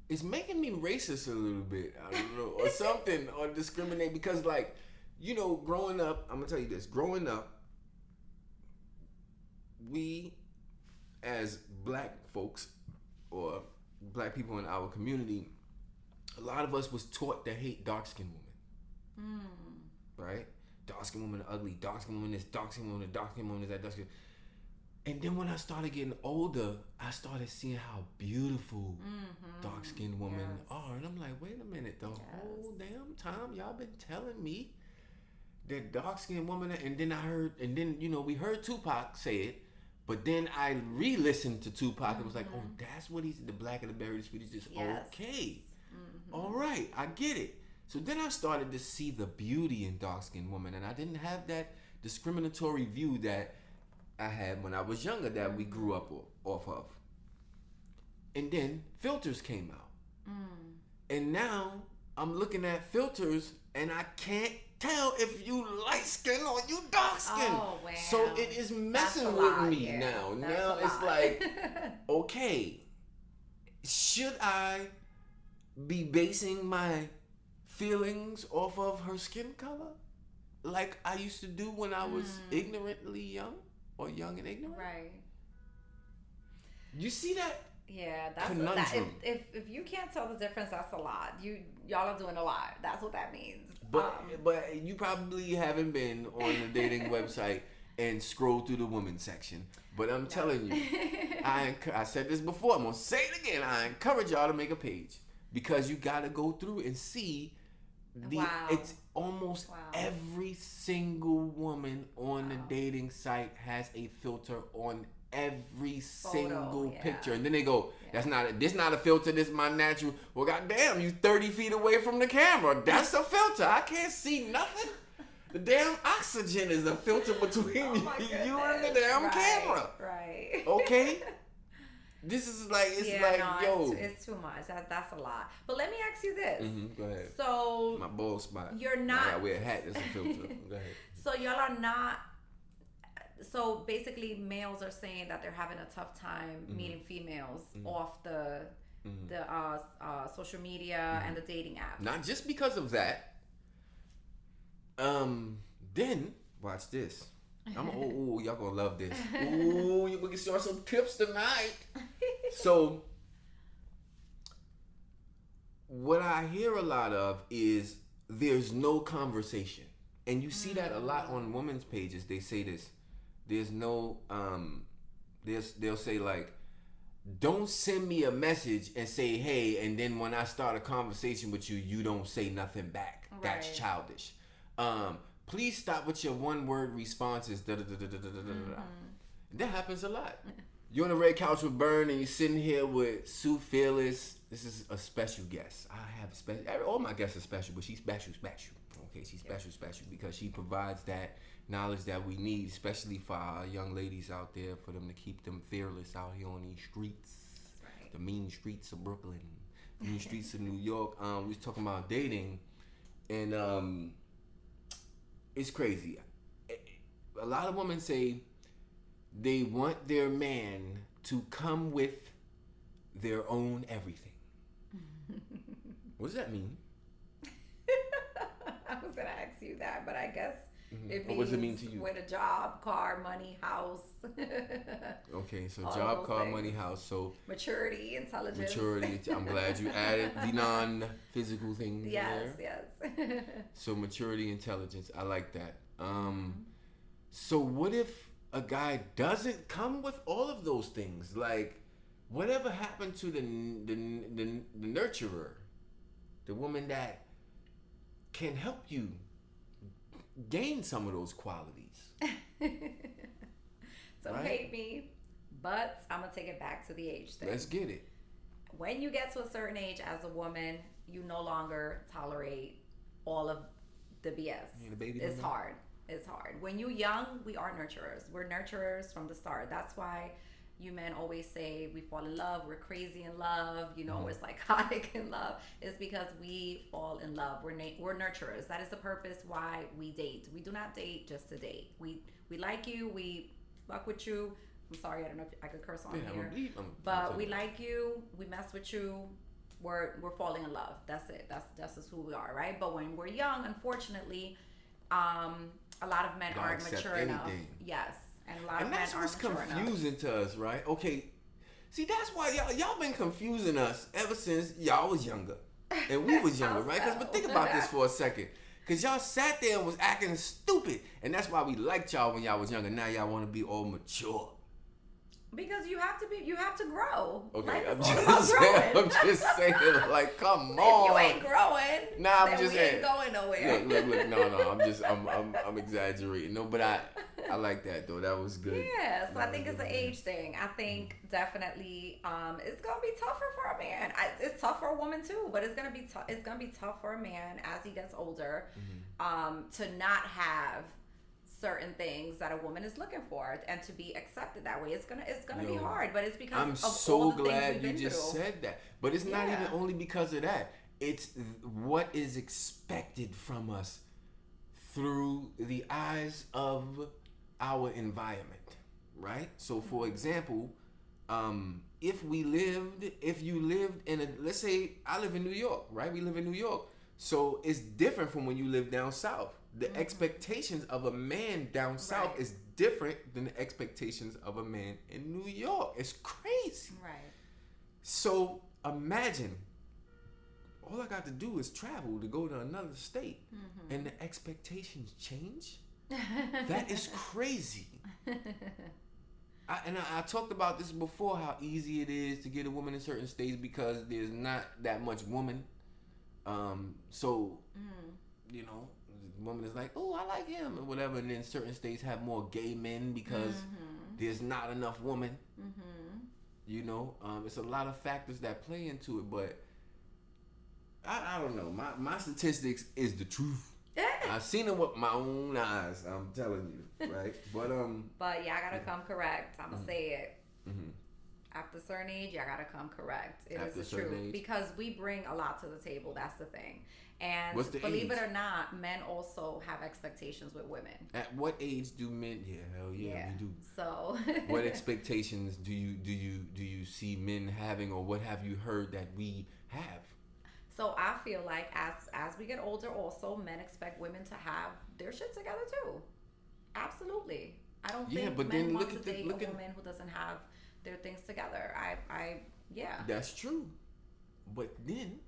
it's making me racist a little bit. I don't know, or something, or discriminate because, like, you know, growing up. I'm gonna tell you this. Growing up, we, as black folks, or black people in our community, a lot of us was taught to hate dark-skinned women. Right? Dark-skinned women are ugly. Dark-skinned women is dark-skinned woman. Dark-skinned woman is that dark-skinned. And then when I started getting older, I started seeing how beautiful dark-skinned women are. And I'm like, wait a minute, the whole damn time y'all been telling me that dark-skinned woman. And then you know, we heard Tupac say it. But then I re-listened to Tupac and was like, oh, that's what he's, the black and the berry, the sweet is just okay. All right, I get it. So then I started to see the beauty in dark-skinned women, and I didn't have that discriminatory view that I had when I was younger that we grew up off of. And then filters came out. And now I'm looking at filters, and I can't tell if you light-skinned or you dark-skinned. Oh, wow. So it is messing with me now. That's now it's like, okay, should I be basing my feelings off of her skin color like I used to do when I was ignorantly young or young and ignorant? Right. You see that? Yeah, that's conundrum. If you can't tell the difference, that's a lot. Y'all are doing a lot. That's what that means. But you probably haven't been on the dating website and scrolled through the women section. But I'm telling you, I said this before. I'm gonna say it again. I encourage y'all to make a page. Because you gotta go through and see it's almost every single woman on the dating site has a filter on every single picture. And then they go, this not a filter, this is my natural. Well, goddamn, you 30 feet away from the camera. That's a filter. I can't see nothing. The damn oxygen is a filter between you and the damn camera. Right. Okay? This is like, it's too much. That's a lot. But let me ask you this. Go ahead. So my bald spot. You're not. I wear a hat that's a filter. Go ahead. So y'all are not. So basically, males are saying that they're having a tough time meeting females off the social media and the dating apps. Not just because of that. Then watch this. Y'all gonna love this. We can start some tips tonight. So, what I hear a lot of is there's no conversation, and you see that a lot on women's pages. They say this: there's no they'll say like, don't send me a message and say hey, and then when I start a conversation with you, you don't say nothing back. Right. That's childish. Please stop with your one word responses. That happens a lot. You're on the red couch with Bern, and you're sitting here with Sue Fearless. This is a special guest. I have special. All my guests are special, but she's special. Okay, she's special because she provides that knowledge that we need, especially for our young ladies out there, for them to keep them fearless out here on these streets. Right. The mean streets of Brooklyn, the mean streets of New York. We was talking about dating, and it's crazy. A lot of women say they want their man to come with their own everything. What does that mean? I was gonna ask you that, but I guess it means what does it mean to you? with a job, car, money, house. Okay, so All job, those car, things. money, house. So Maturity, intelligence. maturity. I'm glad you added the non-physical things Yes, there. yes. So maturity, intelligence. I like that. So what if a guy doesn't come with all of those things? Like, whatever happened to the nurturer, the woman that can help you gain some of those qualities? So Right? hate me, but I'm gonna take it back to the age thing. Let's get it. When you get to a certain age as a woman, you no longer tolerate all of the BS. You ain't a baby It's no more? hard. It's hard. When you're young, we are nurturers. We're nurturers from the start. That's why you men always say we fall in love, we're crazy in love, you know, we're psychotic in love. It's because we fall in love. We're nurturers. That is the purpose why we date. We do not date just to date. We like you, we fuck with you. I'm sorry, I don't know if I could curse on here. But we like you, we mess with you, we're falling in love. That's it. That's just who we are, right? But when we're young, unfortunately, a lot of men Gotta aren't accept mature enough. anything. Yes. And a lot of And men that's aren't what's mature enough. confusing to us, right? Okay, see, that's why y'all been confusing us ever since y'all was younger, and we was younger, How right? Because so? but think about this for a second, because y'all sat there and was acting stupid, and that's why we liked y'all when y'all was younger. Now y'all want to be all mature. Because you have to grow. Okay, Life I'm is all about just saying. growing. I'm just saying, like, come If on. you ain't growing, Nah, I'm then just we saying. ain't going nowhere. Look. No. I'm exaggerating. No, but I like that though. That was good. Yeah, so I think it's an good. age thing. I think definitely it's gonna be tougher for a man. It's tough for a woman too, but it's gonna be tough. It's gonna be tough for a man as he gets older, to not have certain things that a woman is looking for and to be accepted that way. It's gonna be hard, but it's because I'm of so all the things glad we've you been just through. said that. But it's not Yeah. even only because of that. It's what is expected from us through the eyes of our environment, right? So, for example, if you lived in let's say I live in New York, right? We live in New York. So it's different from when you live down south. The expectations of a man down south Right. is different than the expectations of a man in New York. It's crazy. Right. So imagine, all I got to do is travel to go to another state, and the expectations change. That is crazy. I talked about this before, how easy it is to get a woman in certain states because there's not that much woman. You know, the woman is like, oh, I like him or whatever, and then certain states have more gay men because there's not enough women. You know, it's a lot of factors that play into it, but I don't know. My statistics is the truth. I've seen it with my own eyes. I'm telling you, right? But yeah, I gotta come correct. I'm gonna say it. After a certain age, y'all gotta come correct. It After a is the certain truth age? because we bring a lot to the table. That's the thing. And What's the believe age? it or not, men also have expectations with women. At what age do men? Yeah, hell yeah, we do. So What expectations do you see men having, or what have you heard that we have? So I feel like as we get older, also men expect women to have their shit together too. Absolutely. I don't Yeah, think but men then want look to at the- date look a at- woman who doesn't have their things together. Yeah. That's true. But then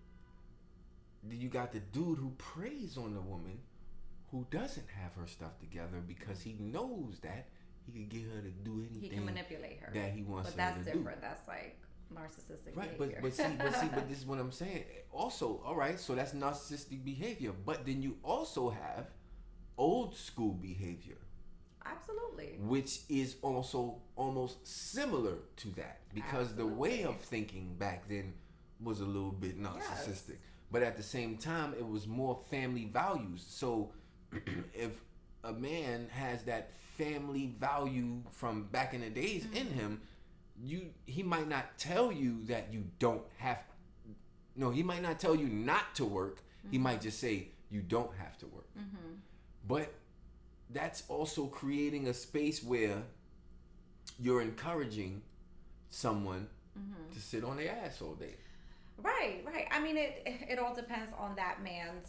you got the dude who preys on the woman who doesn't have her stuff together because he knows that he could get her to do anything. He can manipulate her. That he wants But that's her to different. do. That's like narcissistic Right, behavior. but this is what I'm saying. Also, all right, so that's narcissistic behavior. But then you also have old school behavior. Absolutely. Which is also almost similar to that. Because the way of thinking back then was a little bit narcissistic. Yes. But at the same time, it was more family values. So if a man has that family value from back in the days in him, he might not tell you that you don't have. No, he might not tell you not to work. He might just say you don't have to work. But that's also creating a space where you're encouraging someone to sit on their ass all day. Right. I mean, it all depends on that man's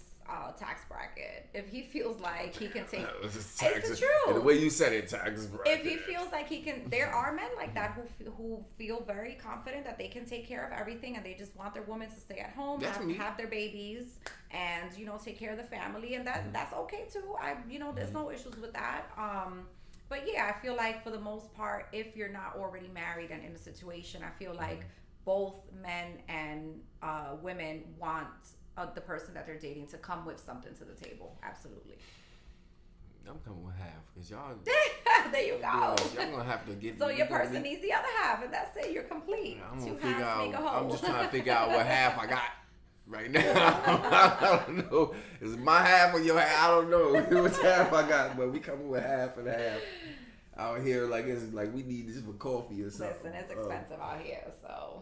tax bracket. If he feels like he can take, it's the truth. The way you said it, tax bracket. If he feels like he can, there are men like that who feel very confident that they can take care of everything, and they just want their woman to stay at home, have their babies, and take care of the family, and that's okay too. There's no issues with that. But yeah, I feel like for the most part, if you're not already married and in a situation, I feel like both men and women want the person that they're dating to come with something to the table. Absolutely. I'm coming with half because y'all. There you go. Y'all gonna have to get. So your person needs the other half, and that's it. You're complete. I'm gonna 2 figure halves out. make a whole. I'm just trying to figure out what half I got right now. I don't know. Is it my half or your half? I don't know which half I got, but we coming with half and half. Out here, it's like we need this for coffee or something. Listen, it's expensive out here, so.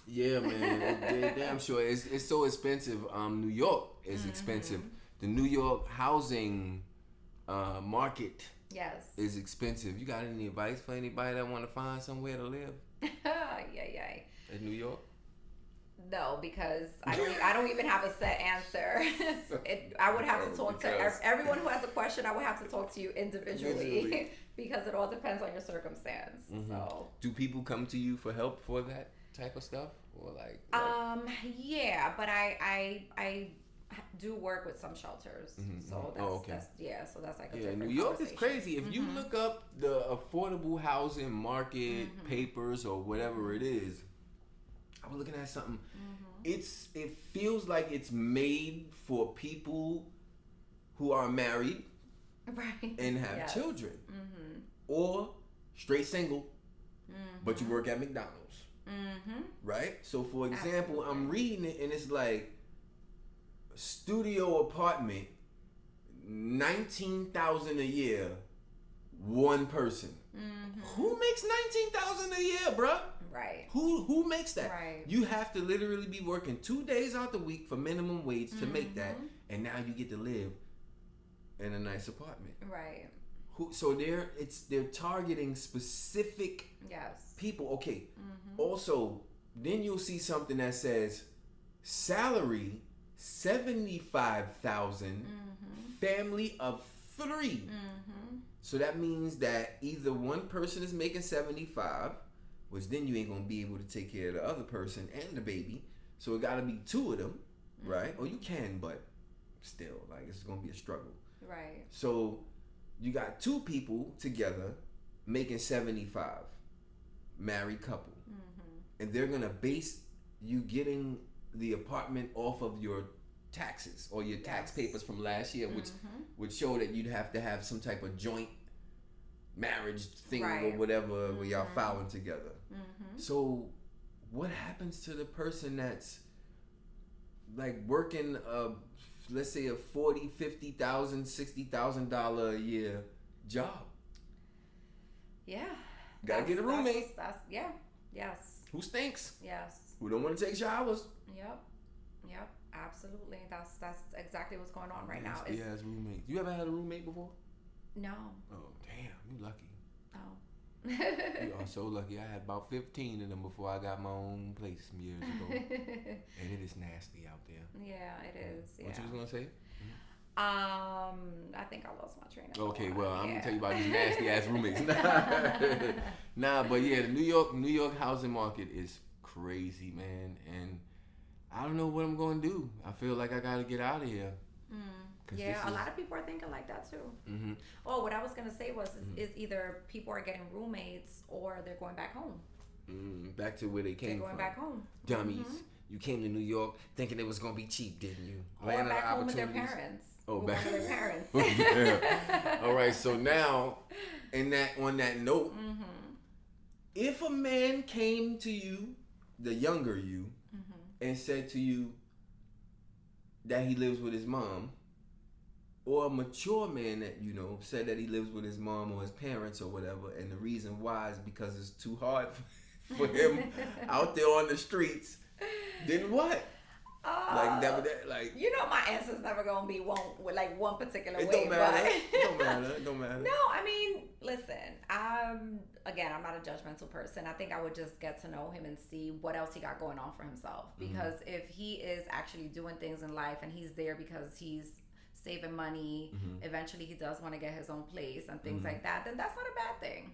Yeah, man, damn sure. It's so expensive. New York is expensive. The New York housing market is expensive. You got any advice for anybody that want to find somewhere to live? Yeah. In New York? No, because I don't even have a set answer. I would have to talk to everyone who has a question. I would have to talk to you individually because it all depends on your circumstance. So, do people come to you for help for that type of stuff, or like? Yeah, but I do work with some shelters, so that's so that's like a different New York is crazy. If you look up the affordable housing market papers or whatever it is. I was looking at something. It feels like it's made for people who are married, right, and have children, or straight single, but you work at McDonald's, right? So, for example, I'm reading it and it's like studio apartment, $19,000 a year, one person. Who makes $19,000 a year, bruh? Right. Who makes that? Right. You have to literally be working 2 days out the week for minimum wage to make that, and now you get to live in a nice apartment. Right. So they're targeting specific people. Okay. Also, then you'll see something that says salary $75,000, family of 3. So that means that either one person is making 75, which then you ain't gonna be able to take care of the other person and the baby. So it gotta be 2 of them, right? Or you can, but still, it's gonna be a struggle. Right. So you got 2 people together making 75, married couple, and they're gonna base you getting the apartment off of your taxes or your tax papers from last year, which would show that you'd have to have some type of joint marriage thing or whatever where y'all filing together. So what happens to the person that's working let's say a $40,000, $50,000, $60,000 a year job? Yeah. Gotta get a roommate. Yes. Who stinks? Yes. Who don't want to take showers? Yep. Absolutely. That's exactly what's going on right now. He has roommates. You ever had a roommate before? No. Oh damn, you lucky. Oh. You are so lucky. I had about 15 of them before I got my own place some years ago. And it is nasty out there. Yeah, it is. Yeah. What you was gonna say? I think I lost my train of thought. Okay, well, I'm gonna tell you about these nasty ass roommates. Nah, but yeah, the New York housing market is crazy, man, and I don't know what I'm gonna do. I feel like I gotta get out of here, Yeah, a lot of people are thinking like that too. Mm-hmm. Oh, what I was gonna say was is either people are getting roommates or they're going back home. Back to where they came from. They're going back home. Dummies. Mm-hmm. You came to New York thinking it was gonna be cheap, didn't you? Or back home with their parents. Oh, back with their parents. Yeah. All right. So now, on that note, if a man came to you, the younger you, and said to you that he lives with his mom, or a mature man that you know said that he lives with his mom or his parents or whatever, and the reason why is because it's too hard for him out there on the streets, then what? Like you know, my answer's never gonna be one particular way. Don't matter. But It don't matter. No, I mean, listen. I'm not a judgmental person. I think I would just get to know him and see what else he got going on for himself. Because if he is actually doing things in life and he's there because he's saving money, eventually he does want to get his own place and things like that, then that's not a bad thing.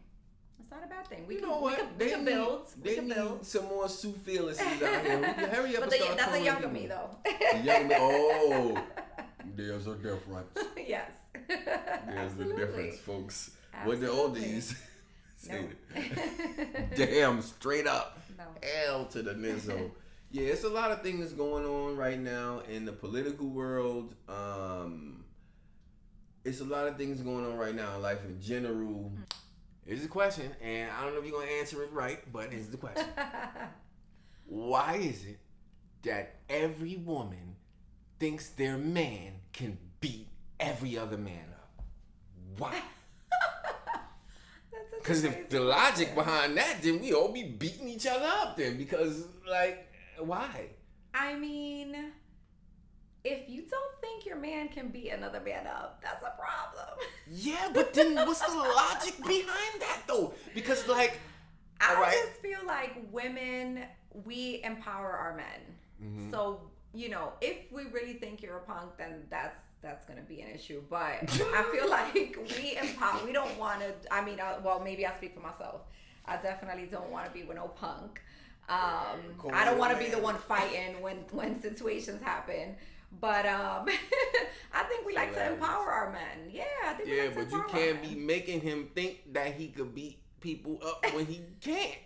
It's not a bad thing. We can build. They need some more Sue Fearlesses out here. Hurry up but and start that's a calling younger people. me, though. The younger me. Oh, there's a difference. Yes. There's Absolutely. a difference, folks. Absolutely. What the oldies say. No. Damn, straight up. No. Hell to the nizzo. Yeah, it's a lot of things going on right now in the political world. It's a lot of things going on right now in life in general. Here's the question, and I don't know if you're going to answer it right, but here's the question. Why is it that every woman thinks their man can beat every other man up? Why? Because if the logic behind that, then we all be beating each other up then. Because, like, why? I mean, if you don't think your man can beat another man up, that's a problem. Yeah, but then what's the logic behind that, though? Because, like, I just feel like women, we empower our men. So, you know, if we really think you're a punk, then that's going to be an issue. But I feel like we don't want to, I mean, well, maybe I speak for myself. I definitely don't want to be with no punk. I don't want to be the one fighting when situations happen. But I think we like to empower our men. Yeah, I think we like to empower our men. But you can't be making him think that he could beat people up when he can't.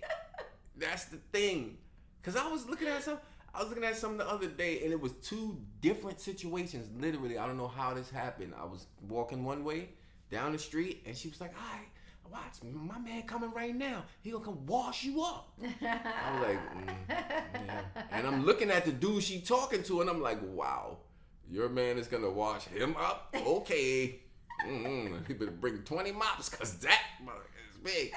That's the thing. Because I was looking at something the other day, and it was two different situations. Literally, I don't know how this happened. I was walking one way down the street, and she was like, "All right, watch, my man coming right now. He gonna come wash you up." I was like, yeah. And I'm looking at the dude she talking to, and I'm like, wow, your man is gonna wash him up? Okay. He better bring 20 mops, cause that is big.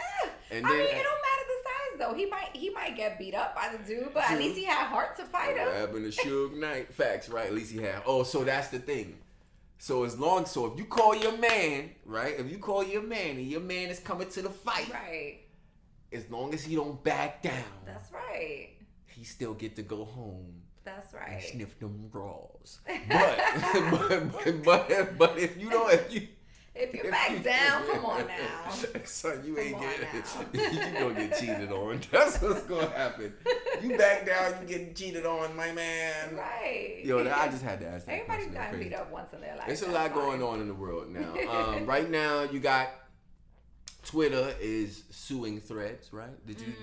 And then, I mean, it don't matter the size though. He might get beat up by the dude, but at least he had heart to fight him. What happened to Suge Knight? Facts, right? At least he had. Oh, so that's the thing. So if you call your man, right? If you call your man and your man is coming to the fight, right? As long as he don't back down, that's right. He still get to go home. That's right. And sniff them draws. But if you back down, come on now. Son, you gonna get cheated on. That's what's gonna happen. You back down, you getting cheated on, my man. Right. Yo, I just had to ask that. Everybody's gotten beat up once in their life. There's a lot going on in the world now. Right now, you got Twitter is suing Threads, right? Did you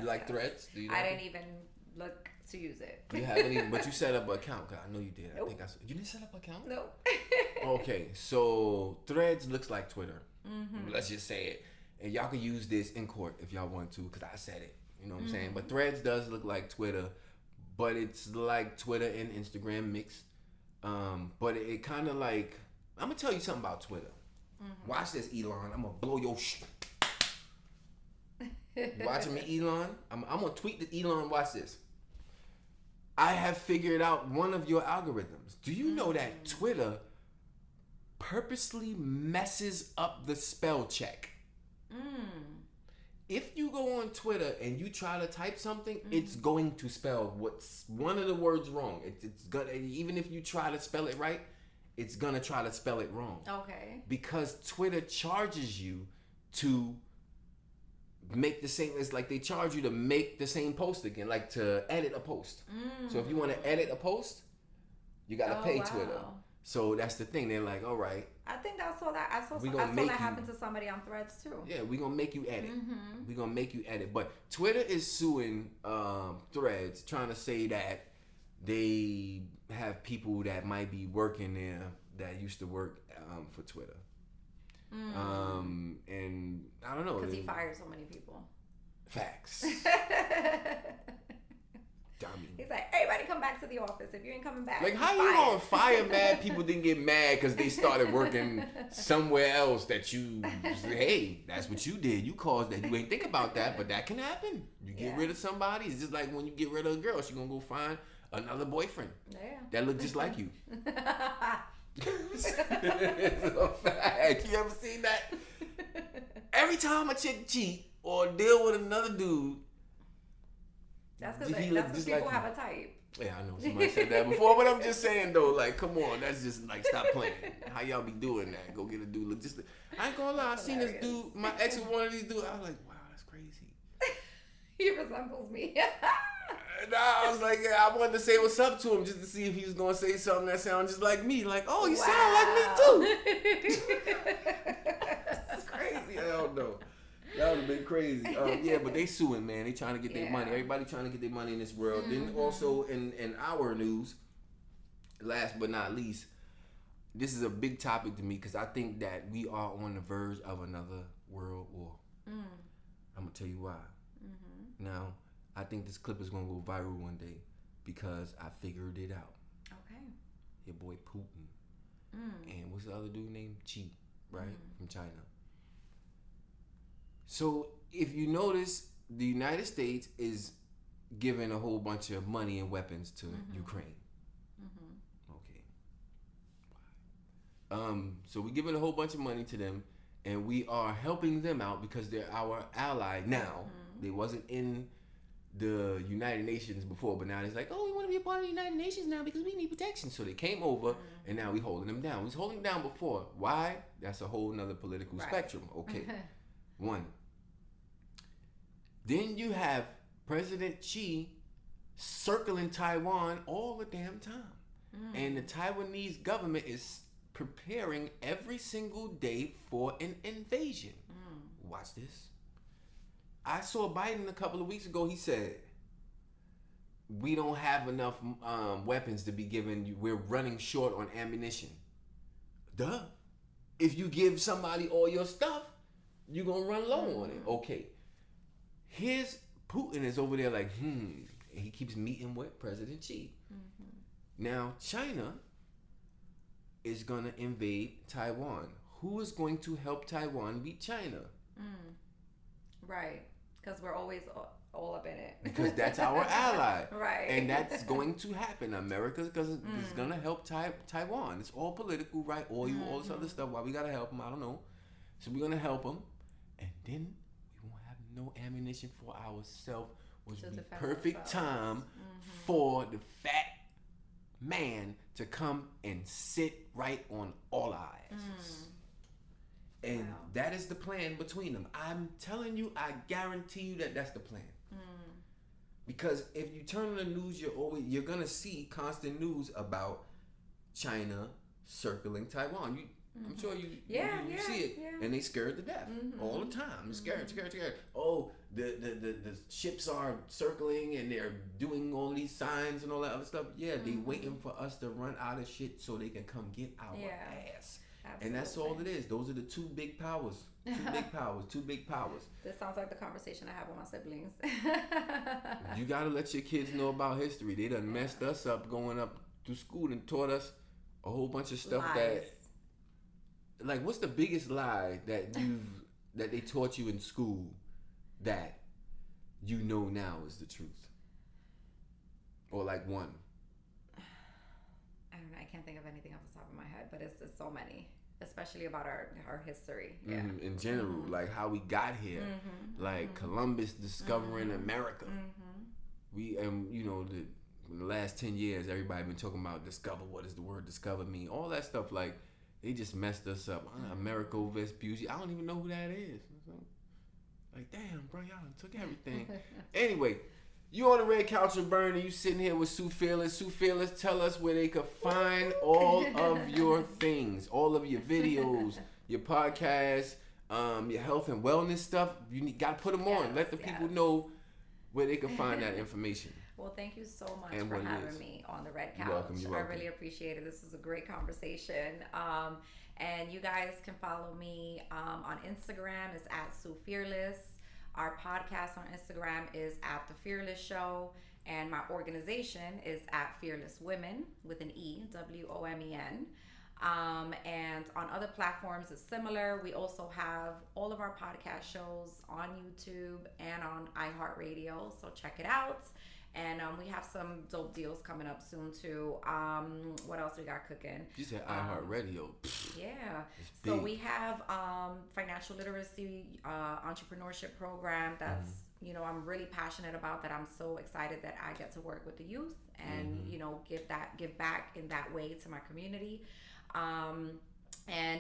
like Threads? I didn't even look to use it. You haven't even, but you set up an account. I know you did. Nope. You didn't set up an account? Nope. Okay, so Threads looks like Twitter. Let's just say it. And y'all can use this in court if y'all want to, because I said it. You know what I'm saying? But Threads does look like Twitter, but it's like Twitter and Instagram mixed. But it kind of like, I'm going to tell you something about Twitter. Watch this, Elon. I'm going to blow your shit. You watching me, Elon? I'm going to tweet to Elon. Watch this. I have figured out one of your algorithms. Do you know that Twitter purposely messes up the spell check? If you go on Twitter and you try to type something, it's going to spell what's one of the words wrong. It's gonna, even if you try to spell it right, it's gonna try to spell it wrong. Okay. Because Twitter charges you to make the same. It's like they charge you to make the same post again, like to edit a post. So if you want to edit a post, you gotta pay Twitter. So that's the thing. They're like, all right, I think I saw that. I saw We gonna that make happen to somebody on Threads too. yeah, we gonna make you edit. Mm-hmm. We gonna make you edit. But Twitter is suing Threads, trying to say that they have people that might be working there that used to work for Twitter. And I don't know. Because he fired so many people. Facts. Dummy. He's like, everybody come back to the office. If you ain't coming back, Like, how you gonna fire mad people didn't get mad because they started working somewhere else that you, hey, that's what you did. You caused that. You ain't think about that, but that can happen. You get rid of somebody. It's just like when you get rid of a girl, she gonna go find another boyfriend that look just like you. It's a fact. You ever seen that? Every time a chick cheat or deal with another dude, that's because people like have a type. Yeah, I know somebody said that before, but I'm just saying though, like, come on, that's just like, stop playing. How y'all be doing that? Go get a dude look just. I ain't gonna lie, I seen this dude. My ex was one of these dudes. I was like, wow, that's crazy. He resembles me. Nah, I was like, yeah, I wanted to say what's up to him just to see if he was gonna say something that sounded just like me. Like, oh, you sound like me too. That's crazy. I don't know. That would have been crazy. Yeah, but they suing, man. They trying to get their money. Everybody trying to get their money in this world. Then also in our news, last but not least, this is a big topic to me because I think that we are on the verge of another world war. I'm gonna tell you why. Now, I think this clip is gonna go viral one day because I figured it out. Okay. Your boy Putin. And what's the other dude named Xi, right? From China. So if you notice, the United States is giving a whole bunch of money and weapons to Ukraine. Okay. So we're giving a whole bunch of money to them, and we are helping them out because they're our ally now. They wasn't in the United Nations before, but now it's like, oh, we want to be a part of the United Nations now because we need protection. So they came over, and now we holding them down. We was holding them down before. Why? That's a whole nother political spectrum. Okay. One. Then you have President Xi circling Taiwan all the damn time. And the Taiwanese government is preparing every single day for an invasion. Watch this. I saw Biden a couple of weeks ago. He said, we don't have enough weapons to be given you. We're running short on ammunition. Duh. If you give somebody all your stuff, you're going to run low on it. Okay. Here's Putin is over there like, and he keeps meeting with President Xi. Now, China is going to invade Taiwan. Who is going to help Taiwan beat China? Right. Because we're always all up in it. Because that's our ally. Right. And that's going to happen. America is going to help Taiwan. It's all political, right? Oil, all this other stuff. Why we got to help them, I don't know. So we're going to help them. And then we won't have no ammunition for ourselves, which would be perfect time for the fat man to come and sit right on all our asses. And that is the plan between them. I'm telling you, I guarantee you that that's the plan. Because if you turn on the news, you're gonna see constant news about China circling Taiwan. I'm sure you see it, and they scared to death all the time. They're scared. Oh, the ships are circling and they're doing all these signs and all that other stuff. Yeah, they waiting for us to run out of shit so they can come get our ass. Absolutely. And that's all it is. Those are the two big powers. Two big powers. This sounds like the conversation I have with my siblings. You gotta let your kids know about history. They done messed us up going up through school and taught us a whole bunch of stuff that, like, what's the biggest lie that that they taught you in school that you know now is the truth? Or like one. I don't know. I can't think of anything off the top of my head, but it's so many, especially about our history. Yeah. In general, like how we got here, like Columbus discovering America. We in the last 10 years, everybody been talking about discover. What does the word discover mean? All that stuff, like they just messed us up. Americo Vespucci. I don't even know who that is. Like, damn, bro, y'all took everything. Anyway, You on the red couch with Burn and you sitting here with Sue Fearless. Sue Fearless, tell us where they could find all of your things, all of your videos, your podcasts, your health and wellness stuff. You got to put them on. Let the people know where they can find that information. Well, thank you so much for having me on the red couch. You're welcome. I really appreciate it. This is a great conversation. And you guys can follow me on Instagram. It's at Sue Fearless. Our podcast on Instagram is at The Fearless Show. And my organization is at Fearless Women with an E, WOMEN. And on other platforms, it's similar. We also have all of our podcast shows on YouTube and on iHeartRadio. So check it out. And we have some dope deals coming up soon too. What else we got cooking? You said iHeartRadio. Yeah. So we have financial literacy, entrepreneurship program that's I'm really passionate about, that I'm so excited that I get to work with the youth and give back in that way to my community. And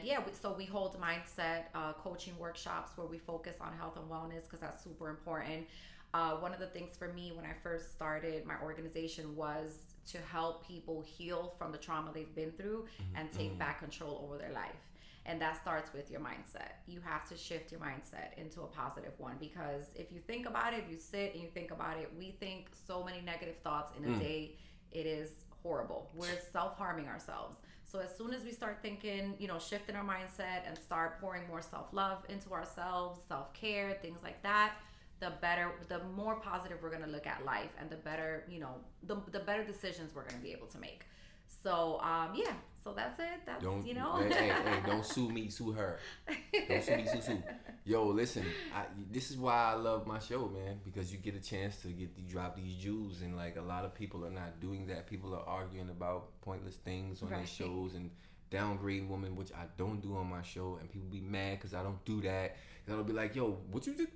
yeah, so we hold mindset coaching workshops where we focus on health and wellness because that's super important. One of the things for me when I first started my organization was to help people heal from the trauma they've been through and take back control over their life. And that starts with your mindset. You have to shift your mindset into a positive one, because if you think about it, if you sit and you think about it, we think so many negative thoughts in a day. It is horrible. We're self-harming ourselves. So as soon as we start thinking, shifting our mindset and start pouring more self-love into ourselves, self-care, things like that, the more positive we're going to look at life, and the better, the better decisions we're going to be able to make. So, so that's it. That's, Hey, don't sue me, sue her. Don't sue me, sue. Yo, listen, this is why I love my show, man, because you get a chance to drop these jewels, and like a lot of people are not doing that. People are arguing about pointless things on their shows and downgrading women, which I don't do on my show, and people be mad because I don't do that. And I'll be like, yo, what you did?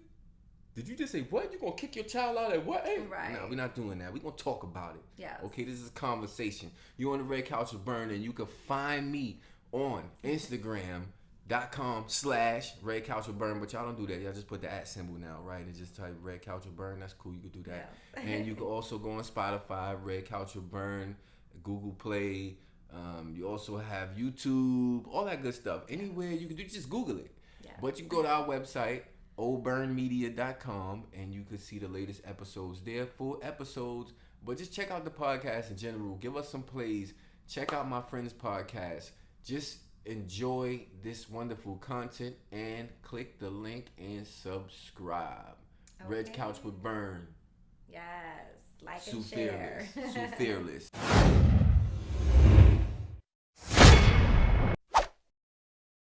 Did you just say what? You gonna kick your child out at what? Hey? Right. No, we're not doing that. We're gonna talk about it. Yeah. Okay, this is a conversation. You on the red couch with Burn, and you can find me on Instagram.com/red couch with Burn, but y'all don't do that. Y'all just put the @ symbol now, right? And just type red couch with Burn. That's cool. You can do that. Yeah. And you can also go on Spotify, red couch with Burn, Google Play. You also have YouTube, all that good stuff. Anywhere you can do, just Google it. Yeah. But you can go to our website, oburnmedia.com, and you can see the latest episodes there, full episodes. But just check out the podcast in general. Give us some plays. Check out my friend's podcast. Just enjoy this wonderful content and click the link and subscribe. Okay. Red Couch with Burn. Yes. Like Sue and share. Fearless. Sue Fearless.